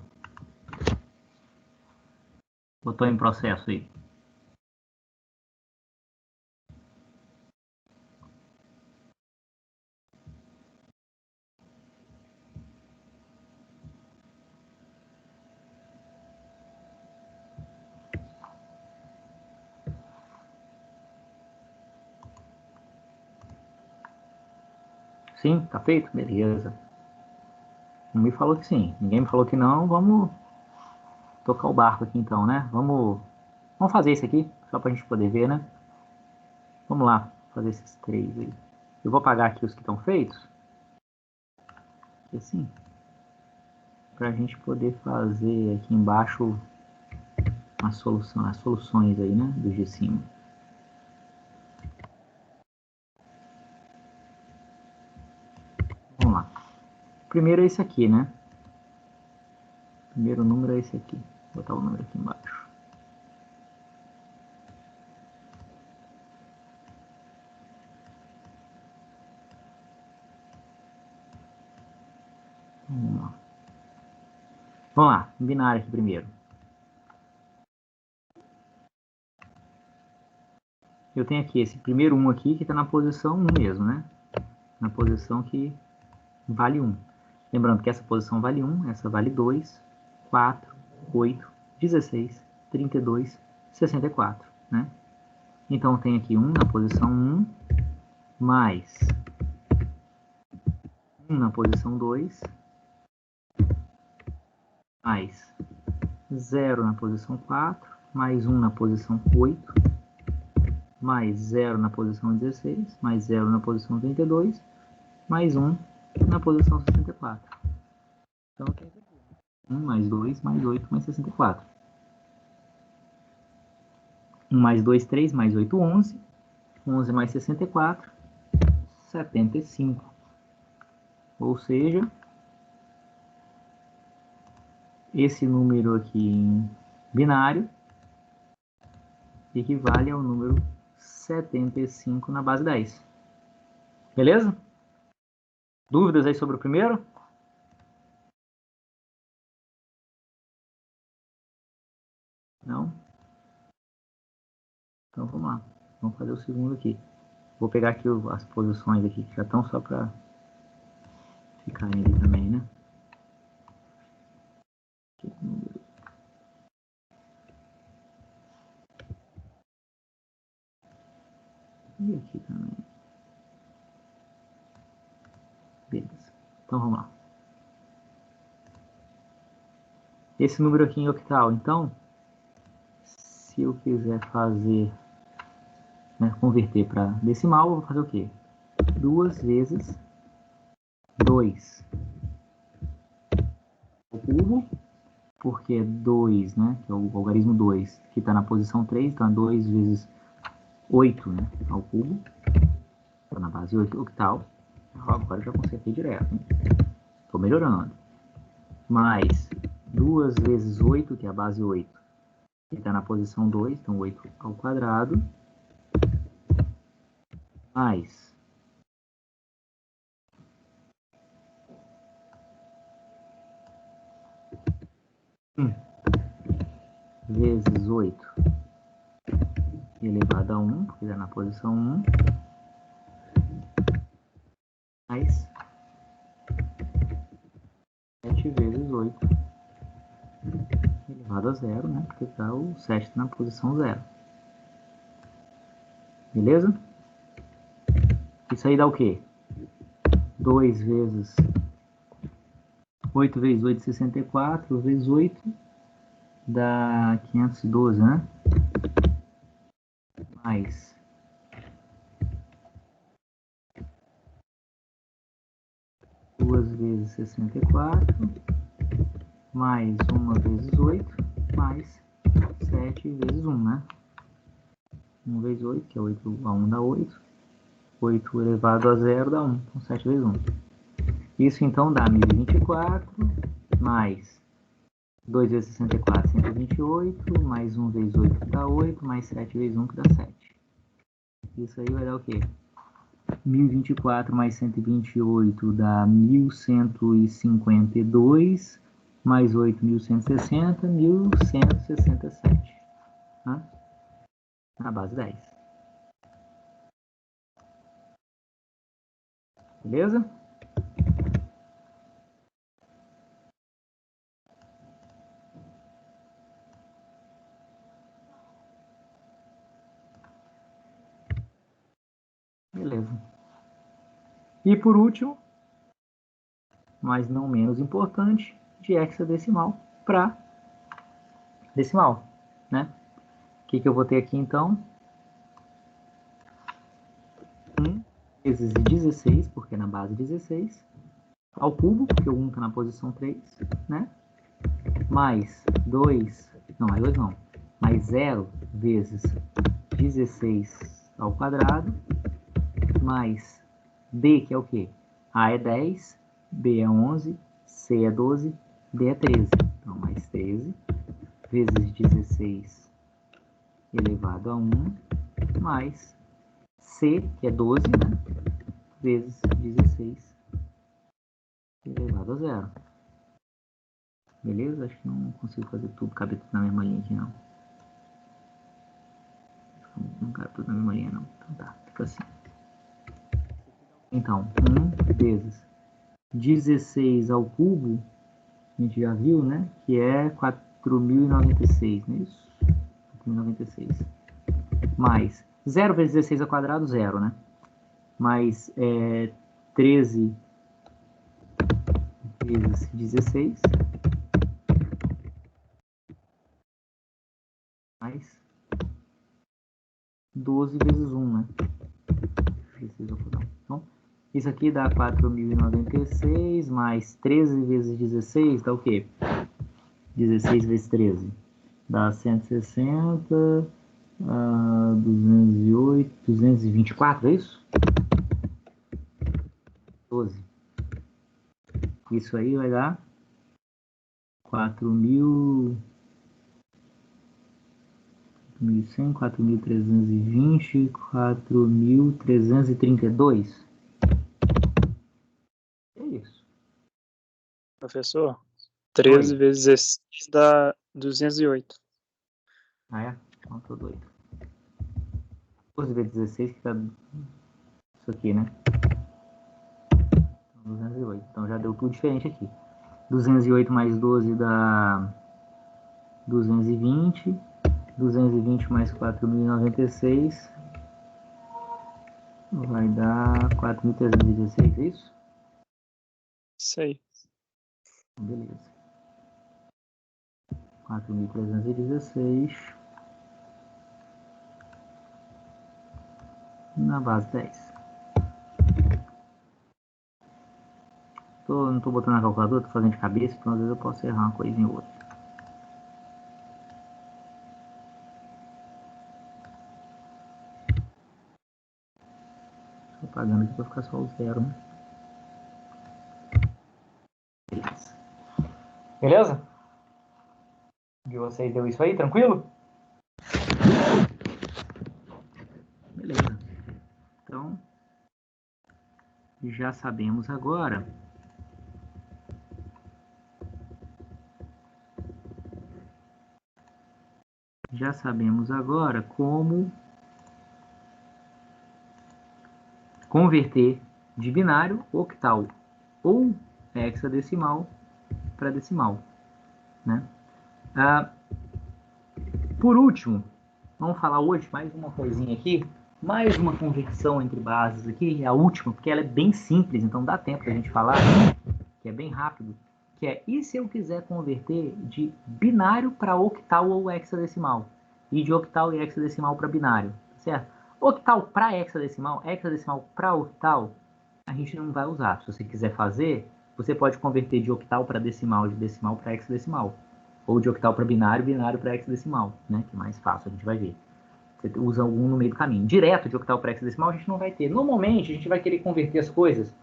Botou em processo aí. Sim, tá feito? Beleza. Não me falou que sim. Ninguém me falou que não. Vamos tocar o barco aqui então, né? Vamos fazer isso aqui, só pra gente poder ver, né? Vamos lá, fazer esses 3 aí. Eu vou apagar aqui os que estão feitos. Assim. Pra gente poder fazer aqui embaixo as soluções aí, né? Do de cima. Vamos lá. Primeiro é esse aqui, né? Primeiro número é esse aqui. Vou botar o número aqui embaixo. Vamos lá, binário aqui primeiro. Eu tenho aqui esse primeiro 1 aqui que está na posição 1 mesmo, né? Na posição que vale 1. Lembrando que essa posição vale 1, essa vale 2, 4, 8, 16, 32, 64, né? Então tem aqui 1 na posição 1, mais 1 na posição 2, mais 0 na posição 4, mais 1 na posição 8, mais 0 na posição 16, mais 0 na posição 32, mais 1 na posição 64. Então, 1 mais 2, mais 8, mais 64. 1 mais 2, 3, mais 8, 11. 11 mais 64, 75. Ou seja, esse número aqui em binário equivale ao número 75 na base 10. Beleza? Dúvidas aí sobre o primeiro? Não? Então vamos lá. Vamos fazer o segundo aqui. Vou pegar aqui as posições aqui que já estão só para ficarem ali também, né? E aqui também. Beleza. Então vamos lá. Esse número aqui em octal, então, se eu quiser fazer, né, converter para decimal, eu vou fazer o quê? 2 vezes 2 ao cubo, porque 2, né, que é o algarismo 2, que está na posição 3, então é 2 vezes 8, né, ao cubo, está na base 8 octal. Agora eu já consertei direto, estou melhorando. Mais 2 vezes 8, que é a base 8, que está na posição 2, então 8 ao quadrado, mais 1 vezes 8 elevado a 1, porque está na posição 1, mais 7 vezes 8 elevado a 0, né? Porque tá o 7 na posição 0. Beleza? Isso aí dá o quê? 2 vezes 8 vezes 8, 64, vezes 8 dá 512, né? Mais 2 vezes 64, mais 1 vezes 8, mais 7 vezes 1, né? 1 vezes 8, que é 8 a 1 dá 8. 8 elevado a 0 dá 1, então 7 vezes 1. Isso então dá 1024, mais 2 vezes 64, 128, mais 1 vezes 8 que dá 8, mais 7 vezes 1 que dá 7. Isso aí vai dar o quê? 1024 mais 128 dá 1152, mais 8, 1160, 1167. Tá? Na base 10. Beleza? Beleza. E por último, mas não menos importante, de hexadecimal para decimal, né? O que eu vou ter aqui então? 1 vezes 16, porque é na base 16, ao cubo, porque o 1 está na posição 3, né? Mais 2, não, mais 2 não, mais 0 vezes 16 ao quadrado, mais D, que é o quê? A é 10, B é 11, C é 12, D é 13. Então, mais 13 vezes 16 elevado a 1, mais C, que é 12, né? Vezes 16 elevado a 0. Beleza? Acho que não consigo fazer tudo, cabe tudo na mesma linha aqui, não. Não cabe tudo na mesma linha, não. Então tá, fica assim. Então, 1 vezes 16 ao cubo, a gente já viu, né? Que é 4.096, não é isso? 4.096. Mais 0 vezes 16 ao quadrado, 0, né? Mais 13 vezes 16. Mais 12 vezes 1, né? 16 ao quadrado. Então, isso aqui dá 4.096, mais 13 vezes 16 dá o quê? 16 vezes 13 dá 160, 208, 224, é isso? 12. Isso aí vai dar 4.100, 4.320, 4.332. É isso. Professor, 13 Oi. vezes 16 dá 208. Ah, é? Não, tô doido. 12 vezes 16 que dá isso aqui, né? 208. Então já deu tudo diferente aqui. 208 mais 12 dá 220. 220 mais 4.096 vai dar 4.316, é isso? Isso aí. Beleza. 4.316 na base 10. Não tô botando na calculadora, tô fazendo de cabeça, então às vezes eu posso errar uma coisinha ou outra. Tô pagando aqui pra ficar só o 0, né? Beleza. Beleza? De vocês deu isso aí, tranquilo? Beleza. Então, já sabemos agora como converter de binário, octal ou hexadecimal para decimal, né? Por último, vamos falar hoje mais uma coisinha aqui, mais uma conversão entre bases aqui, a última, porque ela é bem simples, então dá tempo da gente falar, que é bem rápido, que é, e se eu quiser converter de binário para octal ou hexadecimal? E de octal e hexadecimal para binário, certo? Octal para hexadecimal para octal, a gente não vai usar. Se você quiser fazer, você pode converter de octal para decimal, de decimal para hexadecimal. Ou de octal para binário, binário para hexadecimal, né? Que é mais fácil, a gente vai ver. Você usa algum no meio do caminho. Direto de octal para hexadecimal a gente não vai ter. Normalmente a gente vai querer converter as coisas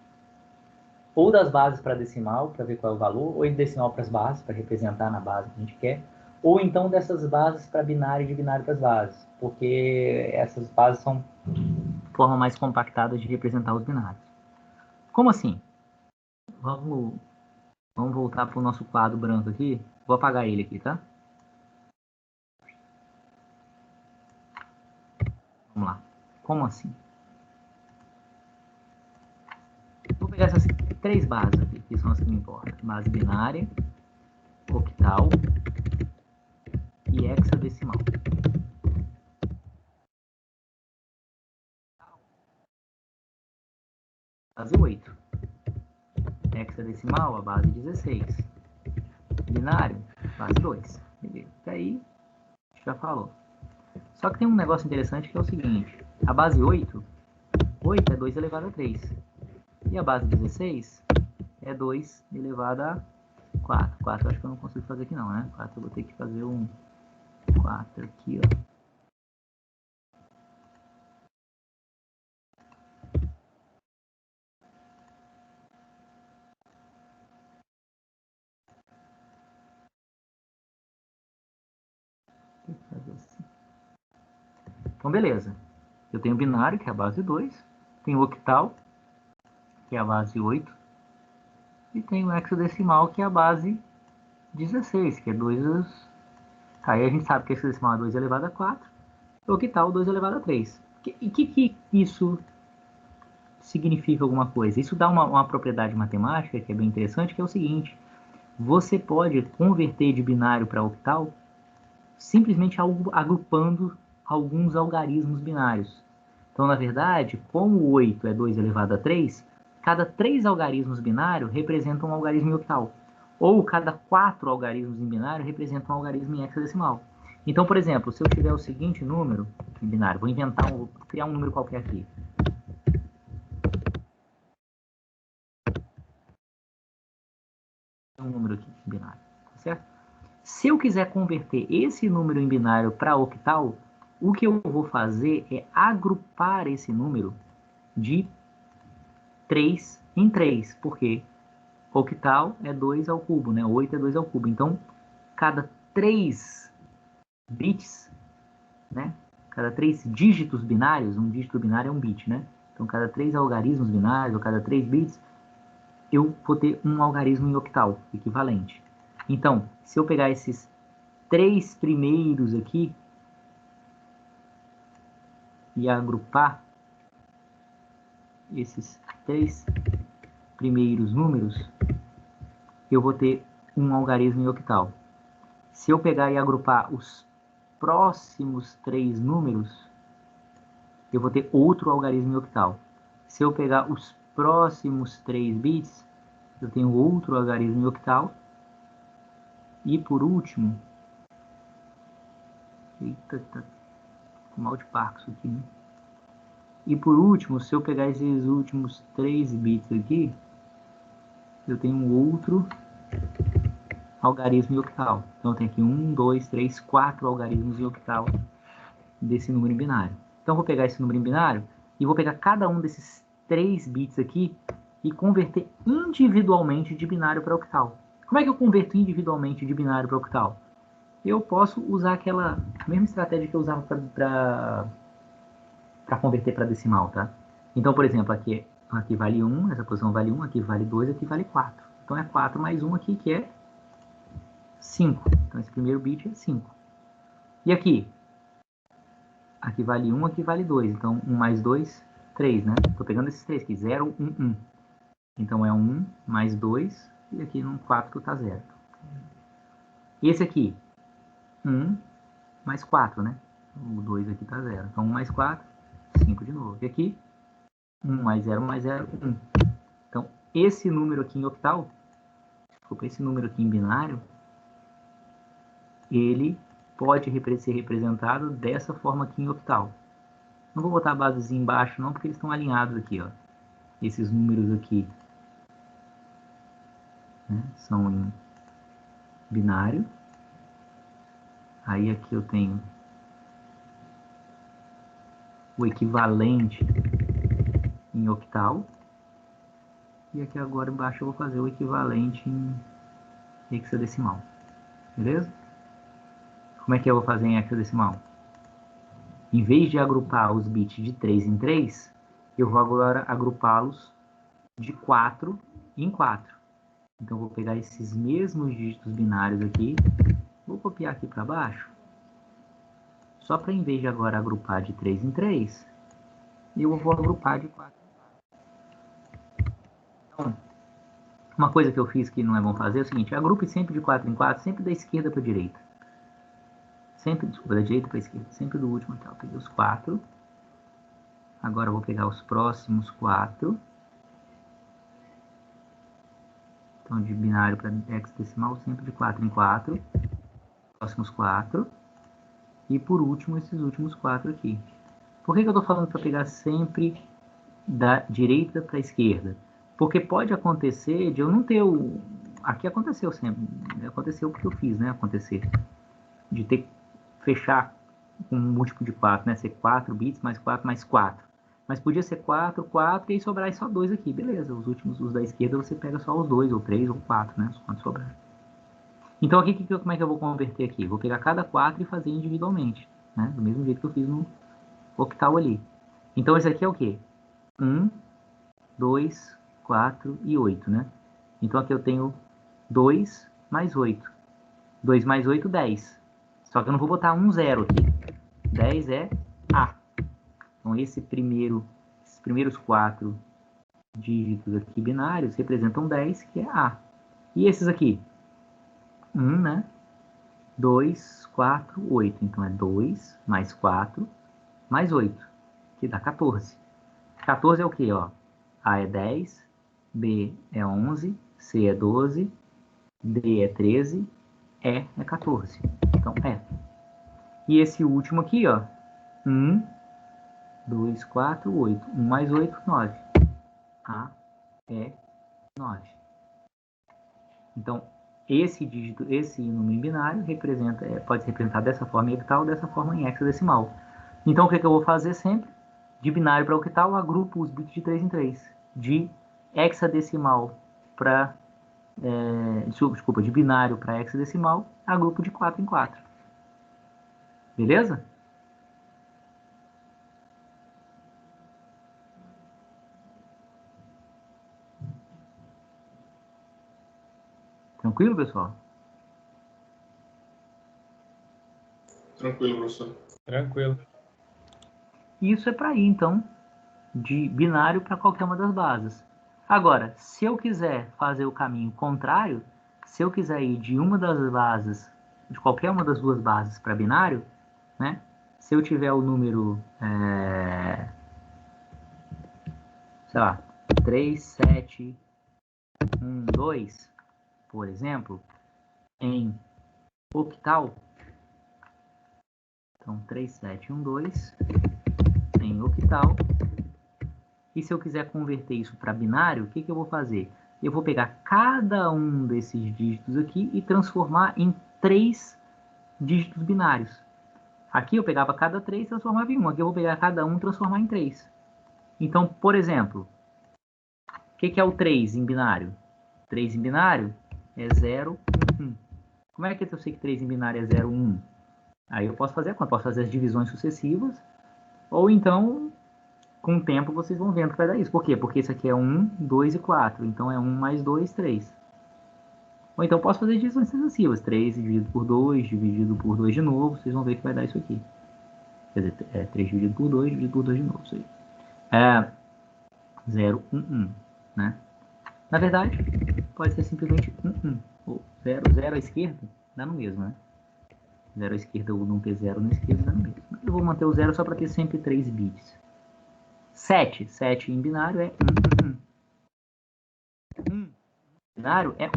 ou das bases para decimal, para ver qual é o valor, ou de decimal para as bases, para representar na base que a gente quer, ou então dessas bases para binário e de binário para as bases, porque essas bases são forma mais compactada de representar os binários. Como assim? Vamos voltar para o nosso quadro branco aqui. Vou apagar ele aqui, tá? Vamos lá. Como assim? Vou pegar essas 3 bases aqui, que são as que me importam. Base binária, octal e hexadecimal. Base 8. Hexadecimal, a base 16. Binário, base 2. Beleza. Até aí, a gente já falou. Só que tem um negócio interessante que é o seguinte. A base 8 é 2 elevado a 3. E a base 16 é 2 elevado a 4. 4 eu acho que eu não consigo fazer aqui não, né? 4 eu vou ter que fazer um 4 aqui, ó. Então, beleza. Eu tenho binário, que é a base 2. Tenho octal, que é a base 8. E tenho hexadecimal, que é a base 16, que é 2... Aí a gente sabe que hexadecimal é 2 elevado a 4. Octal, 2 elevado a 3. E que isso significa alguma coisa? Isso dá uma propriedade matemática, que é bem interessante, que é o seguinte. Você pode converter de binário para octal simplesmente agrupando alguns algarismos binários. Então, na verdade, como o 8 é 2 elevado a 3, cada 3 algarismos binários representam um algarismo em octal. Ou cada 4 algarismos em binário representam um algarismo em hexadecimal. Então, por exemplo, se eu tiver o seguinte número em binário, vou criar um número qualquer aqui. Um número aqui em binário, tá certo? Se eu quiser converter esse número em binário para octal, o que eu vou fazer é agrupar esse número de 3 em 3, porque octal é 2 ao cubo, né? 8 é 2 ao cubo. Então, cada 3 bits, né? Cada 3 dígitos binários, um dígito binário é um bit, né? Então, cada 3 algarismos binários, ou cada 3 bits, eu vou ter um algarismo em octal, equivalente. Então, se eu pegar esses 3 primeiros aqui e agrupar esses 3 primeiros números, eu vou ter um algarismo em octal. Se eu pegar e agrupar os próximos 3 números, eu vou ter outro algarismo em octal. Se eu pegar os próximos 3 bits, eu tenho outro algarismo em octal. E por último... Eita, tá com mal de Parkinson aqui, né? E por último, se eu pegar esses últimos 3 bits aqui, eu tenho um outro algarismo em octal. Então eu tenho aqui 1, 2, 3, 4 algarismos em octal desse número em binário. Então eu vou pegar esse número em binário e vou pegar cada um desses 3 bits aqui e converter individualmente de binário para octal. Como é que eu converto individualmente de binário para octal? Eu posso usar aquela mesma estratégia que eu usava para converter para decimal, tá? Então, por exemplo, aqui vale 1, essa posição vale 1, aqui vale 2, aqui vale 4. Então é 4 mais 1 aqui, que é 5. Então esse primeiro bit é 5. E aqui? Aqui vale 1, aqui vale 2. Então 1 mais 2, 3, né? Estou pegando esses 3 aqui, 0, 1, 1. Então é 1 mais 2, e aqui no 4 está 0. E esse aqui? 1 mais 4, né? O 2 aqui está 0. Então 1 mais 4, 5 de novo. E aqui? 1 mais 0 mais 0, 1. Então esse número aqui em octal, desculpa, esse número aqui em binário, ele pode ser representado dessa forma aqui em octal. Não vou botar a basezinha embaixo não, porque eles estão alinhados aqui, ó. Esses números aqui, né, são em binário. Aí aqui eu tenho o equivalente em octal. E aqui agora embaixo eu vou fazer o equivalente em hexadecimal. Beleza? Como é que eu vou fazer em hexadecimal? Em vez de agrupar os bits de 3 em 3, eu vou agora agrupá-los de 4 em 4. Então, eu vou pegar esses mesmos dígitos binários aqui, vou copiar aqui para baixo, só para, em vez de agora agrupar de 3 em 3, eu vou agrupar de 4 em 4. Então, uma coisa que eu fiz que não é bom fazer é o seguinte: agrupe sempre de 4 em 4, sempre da esquerda para a direita. Sempre, desculpa, da direita para a esquerda, sempre do último até. Eu peguei os 4. Agora eu vou pegar os próximos 4. Então, de binário para hexadecimal, sempre de 4 em 4. Próximos 4. E por último, esses últimos 4 aqui. Por que eu estou falando para pegar sempre da direita para a esquerda? Porque pode acontecer de eu não ter o... Aqui aconteceu sempre. Aconteceu porque eu fiz, né? Acontecer. De ter que fechar com um múltiplo de 4, né? Ser 4 bits mais 4 mais 4. Mas podia ser 4, 4 e aí sobrar só 2 aqui. Beleza, os últimos, os da esquerda, você pega só os 2, ou 3, ou 4, né? Quanto sobrar. Então aqui, como é que eu vou converter aqui? Vou pegar cada 4 e fazer individualmente, né? Do mesmo jeito que eu fiz no octal ali. Então esse aqui é o quê? 1, 2, 4 e 8, né? Então aqui eu tenho 2 mais 8. 2 mais 8, 10. Só que eu não vou botar 1, 0 aqui. 10 é A. Então esses primeiros 4 dígitos aqui binários representam 10, que é A. E esses aqui? 1, né? 2, 4, 8. Então é 2 mais 4 mais 8, que dá 14. 14 é o quê? Ó? A é 10, B é 11, C é 12, D é 13, E é 14. Então é. E esse último aqui, ó, 1, 2, 4, 8. 1 mais 8, 9. A é 9. Então, esse dígito, esse número binário pode ser representado dessa forma em octal, dessa forma em hexadecimal. Então, o que eu vou fazer sempre? De binário para octal, eu agrupo os bits de 3 em 3. De hexadecimal para... desculpa, de binário para hexadecimal, agrupo de 4 em 4. Beleza? Tranquilo, pessoal? Tranquilo, professor. Tranquilo. Isso é para ir, então, de binário para qualquer uma das bases. Agora, se eu quiser fazer o caminho contrário, se eu quiser ir de uma das bases, de qualquer uma das duas bases para binário, né? Se eu tiver o número, sei lá, 3, 7, 1, 2, por exemplo, em octal, então 3, 7, 1, 2, em octal. E se eu quiser converter isso para binário, o que eu vou fazer? Eu vou pegar cada um desses dígitos aqui e transformar em 3 dígitos binários. Aqui eu pegava cada 3 e transformava em 1. Aqui eu vou pegar cada um e transformar em 3. Então, por exemplo, o que é o 3 em binário? 3 em binário é 0, 1, 1. Como é que eu sei que 3 em binário é 0, 1? Aí eu posso fazer a conta, posso fazer as divisões sucessivas, ou então, com o tempo, vocês vão vendo que vai dar isso. Por quê? Porque isso aqui é 1, 2 e 4. Então é 1 mais 2, 3. Ou então posso fazer divisões sucessivas. 3 dividido por 2, dividido por 2 de novo. Vocês vão ver que vai dar isso aqui. Quer dizer, 3 dividido por 2, dividido por 2 de novo. Isso aí. 0, 1, 1. Né? Na verdade, pode ser simplesmente 1, 1. Ou 0, 0 à esquerda, dá no mesmo, né? 0 à esquerda ou não ter 0 na esquerda, dá no mesmo. Eu vou manter o 0 só para ter sempre 3 bits. 7. 7 em binário é 1, 1, 1. 1 em binário é 1.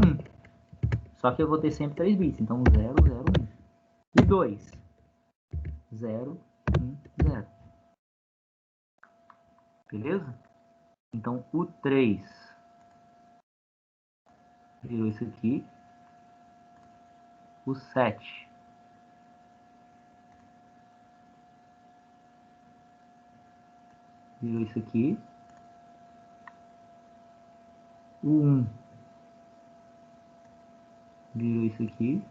Só que eu vou ter sempre 3 bits. Então 0, 0, 1. E 2. 0, 1, 0. Beleza? Então o 3 virou isso aqui. O 7 virou isso aqui. O 1 virou isso aqui.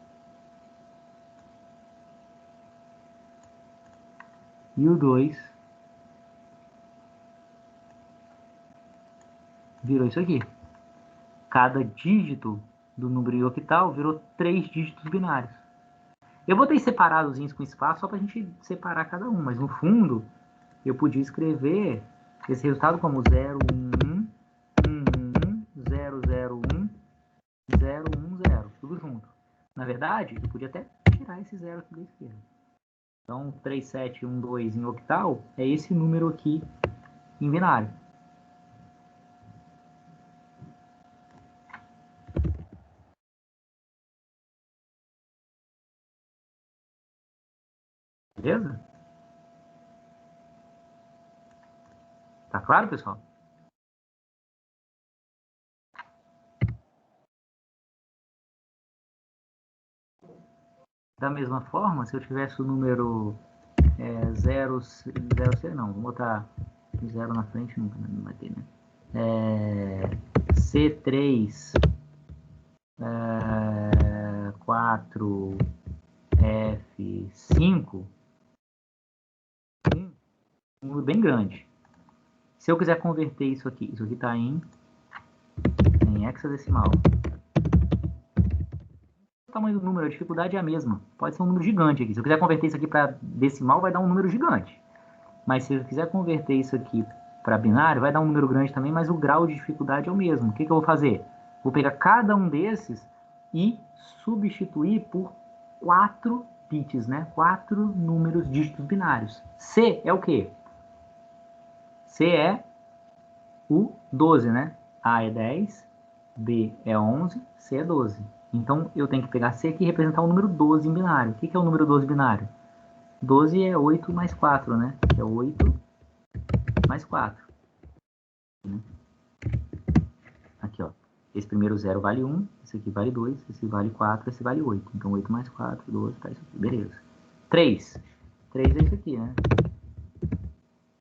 E o 2 virou isso aqui. Cada dígito do número octal virou 3 dígitos binários. Eu botei separadozinhos com espaço só para a gente separar cada um, mas no fundo eu podia escrever esse resultado como 0, 1, 1, 1, 1, 0, 0, 1, 0, 1, 0, tudo junto. Na verdade, eu podia até tirar esse 0 aqui da esquerda. Então, 3, 7, 1, 2 em octal é esse número aqui em binário. Beleza? Tá claro, pessoal? Da mesma forma, se eu tivesse o número 0, não, vou botar 0 na frente, nunca não vai ter, né? C3, 4, F5, um número bem grande. Se eu quiser converter isso aqui está em hexadecimal. O tamanho do número, a dificuldade é a mesma. Pode ser um número gigante aqui. Se eu quiser converter isso aqui para decimal, vai dar um número gigante. Mas se eu quiser converter isso aqui para binário, vai dar um número grande também, mas o grau de dificuldade é o mesmo. O que eu vou fazer? Vou pegar cada um desses e substituir por 4 bits, né? 4 números, dígitos binários. C é o quê? C é o 12, né? A é 10, B é 11, C é 12. Então, eu tenho que pegar C aqui e representar o número 12 em binário. O que é o número 12 binário? 12 é 8 mais 4, né? É 8 mais 4. Aqui, ó. Esse primeiro 0 vale 1, esse aqui vale 2, esse vale 4, esse vale 8. Então, 8 mais 4, 12, tá isso aqui. Beleza. 3. 3 é isso aqui, né?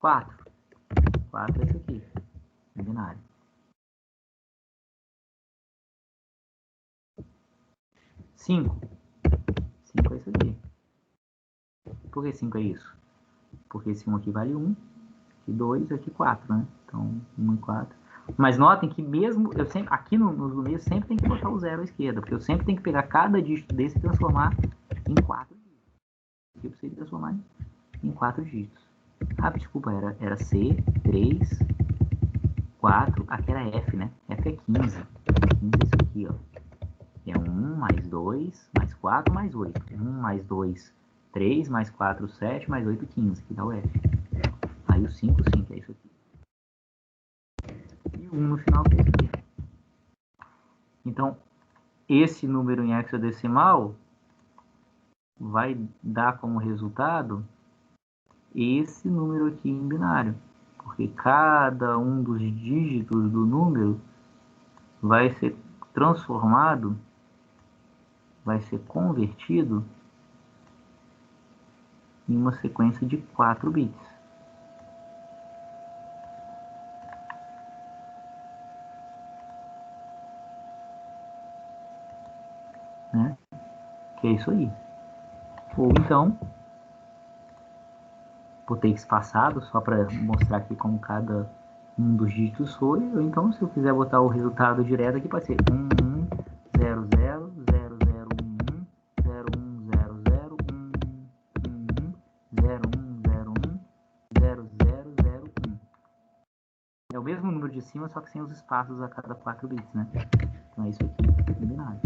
4. 4 é isso aqui. Em binário. 5. 5 é isso aqui. Por que 5 é isso? Porque esse 1 aqui vale 1, aqui 2, aqui 4, né? Então, 1 e 4. Mas notem que mesmo, eu sempre, aqui no meio, sempre tem que botar o 0 à esquerda, porque eu sempre tenho que pegar cada dígito desse e transformar em 4 dígitos. Aqui eu preciso transformar em 4 dígitos. Ah, desculpa, era C, 3, 4, aqui era F, né? F é 15. 15 é isso aqui, ó. É 1 mais 2, mais 4, mais 8. 1 mais 2, 3, mais 4, 7, mais 8, 15, que dá o F. Aí o 5, 5, é isso aqui. E o 1 no final, que é isso aqui. Então, esse número em hexadecimal vai dar como resultado esse número aqui em binário. Porque cada um dos dígitos do número vai ser transformado, vai ser convertido em uma sequência de 4 bits. Né? Que é isso aí. Ou então, botei espaçado só para mostrar aqui como cada um dos dígitos foi. Ou então, se eu quiser botar o resultado direto aqui, pode ser 1, 1, 0, 0, 0, 0, 1, 1, 0, 1, 0, 0, 1, 1, 0, 1, 0, 1, 0, 0, 0, 1. É o mesmo número de cima, só que sem os espaços a cada 4 bits, né? Então é isso aqui, em binário.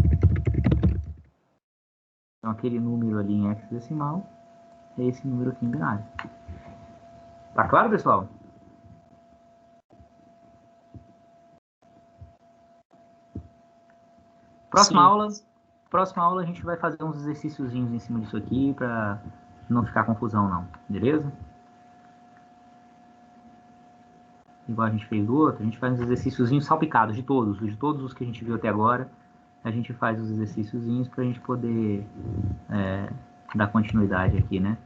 Então aquele número ali em hexadecimal é esse número aqui em binário. Tá claro, pessoal? Próxima aula a gente vai fazer uns exercíciozinhos em cima disso aqui para não ficar confusão não, beleza? Igual a gente fez do outro, a gente faz uns exercíciozinhos salpicados de todos os que a gente viu até agora. A gente faz os exercíciozinhos para a gente poder dar continuidade aqui, né?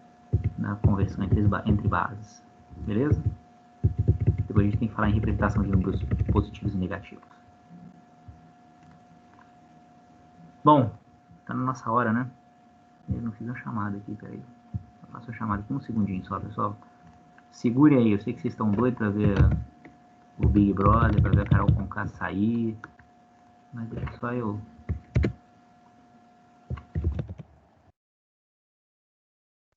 Na conversão entre bases. Beleza? Depois a gente tem que falar em representação de números positivos e negativos. Bom, tá na nossa hora, né? Eu não fiz uma chamada aqui, peraí. Faço a chamada aqui um segundinho só, pessoal. Segure aí, eu sei que vocês estão doidos para ver o Big Brother, para ver a Carol Conká sair. Mas deixa só eu...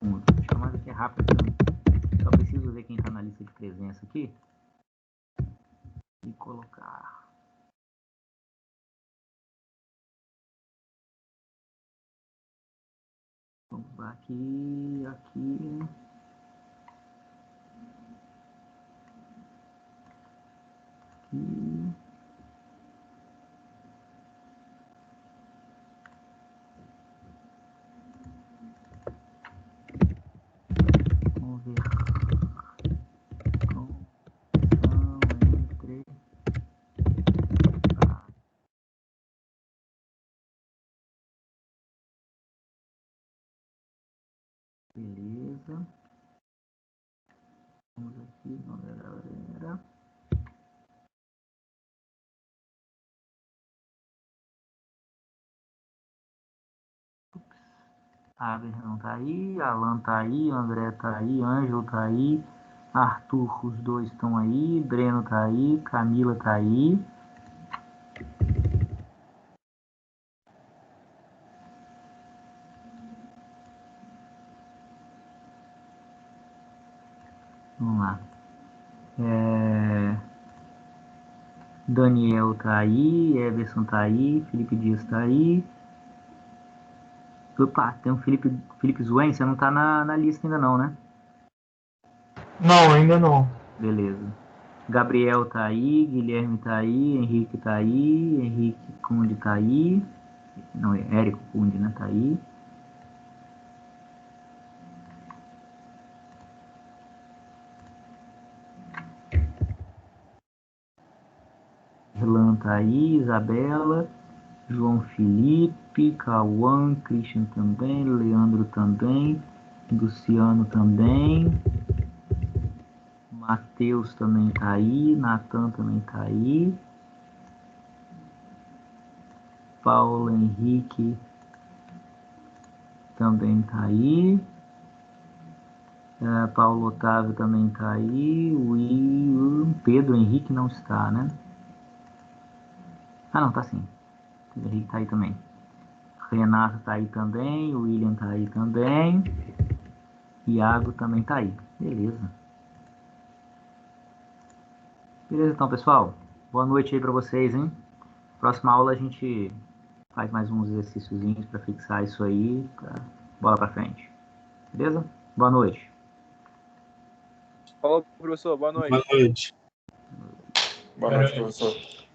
A chamada aqui é rápida, então só preciso ver quem está na lista de presença aqui. E colocar... Vamos lá, aqui, aqui... Aqui... Vamos ver... Conexão entre... Beleza. Vamos aqui, galera. Aber não tá aí, Alan tá aí, André tá aí, Ângelo tá aí, Arthur, os dois estão aí, Breno tá aí, Camila tá aí. Vamos lá. Daniel tá aí, Everson tá aí, Felipe Dias tá aí. Opa, tem um Felipe Zuen, você não tá na lista ainda não, né? Não, ainda não. Beleza. Gabriel tá aí, Guilherme tá aí, Henrique tá aí, Henrique Conde tá aí. Não, é Érico Conde, né? Tá aí. Erlan tá aí, Isabela, João Felipe, Cauã, Christian também, Leandro também, Luciano também, Matheus também tá aí, Natan também tá aí, Paulo Henrique também tá aí, Paulo Otávio também tá aí, o Pedro Henrique não está, né? Ah, não, tá sim. O Henrique tá aí também. Renato tá aí também, o William tá aí também. Iago também tá aí. Beleza. Beleza, então, pessoal. Boa noite aí pra vocês, hein? Próxima aula a gente faz mais uns exercíciozinhos pra fixar isso aí. Bola pra frente. Beleza? Boa noite. Falou, professor. Boa noite. Boa noite. Boa noite, professor.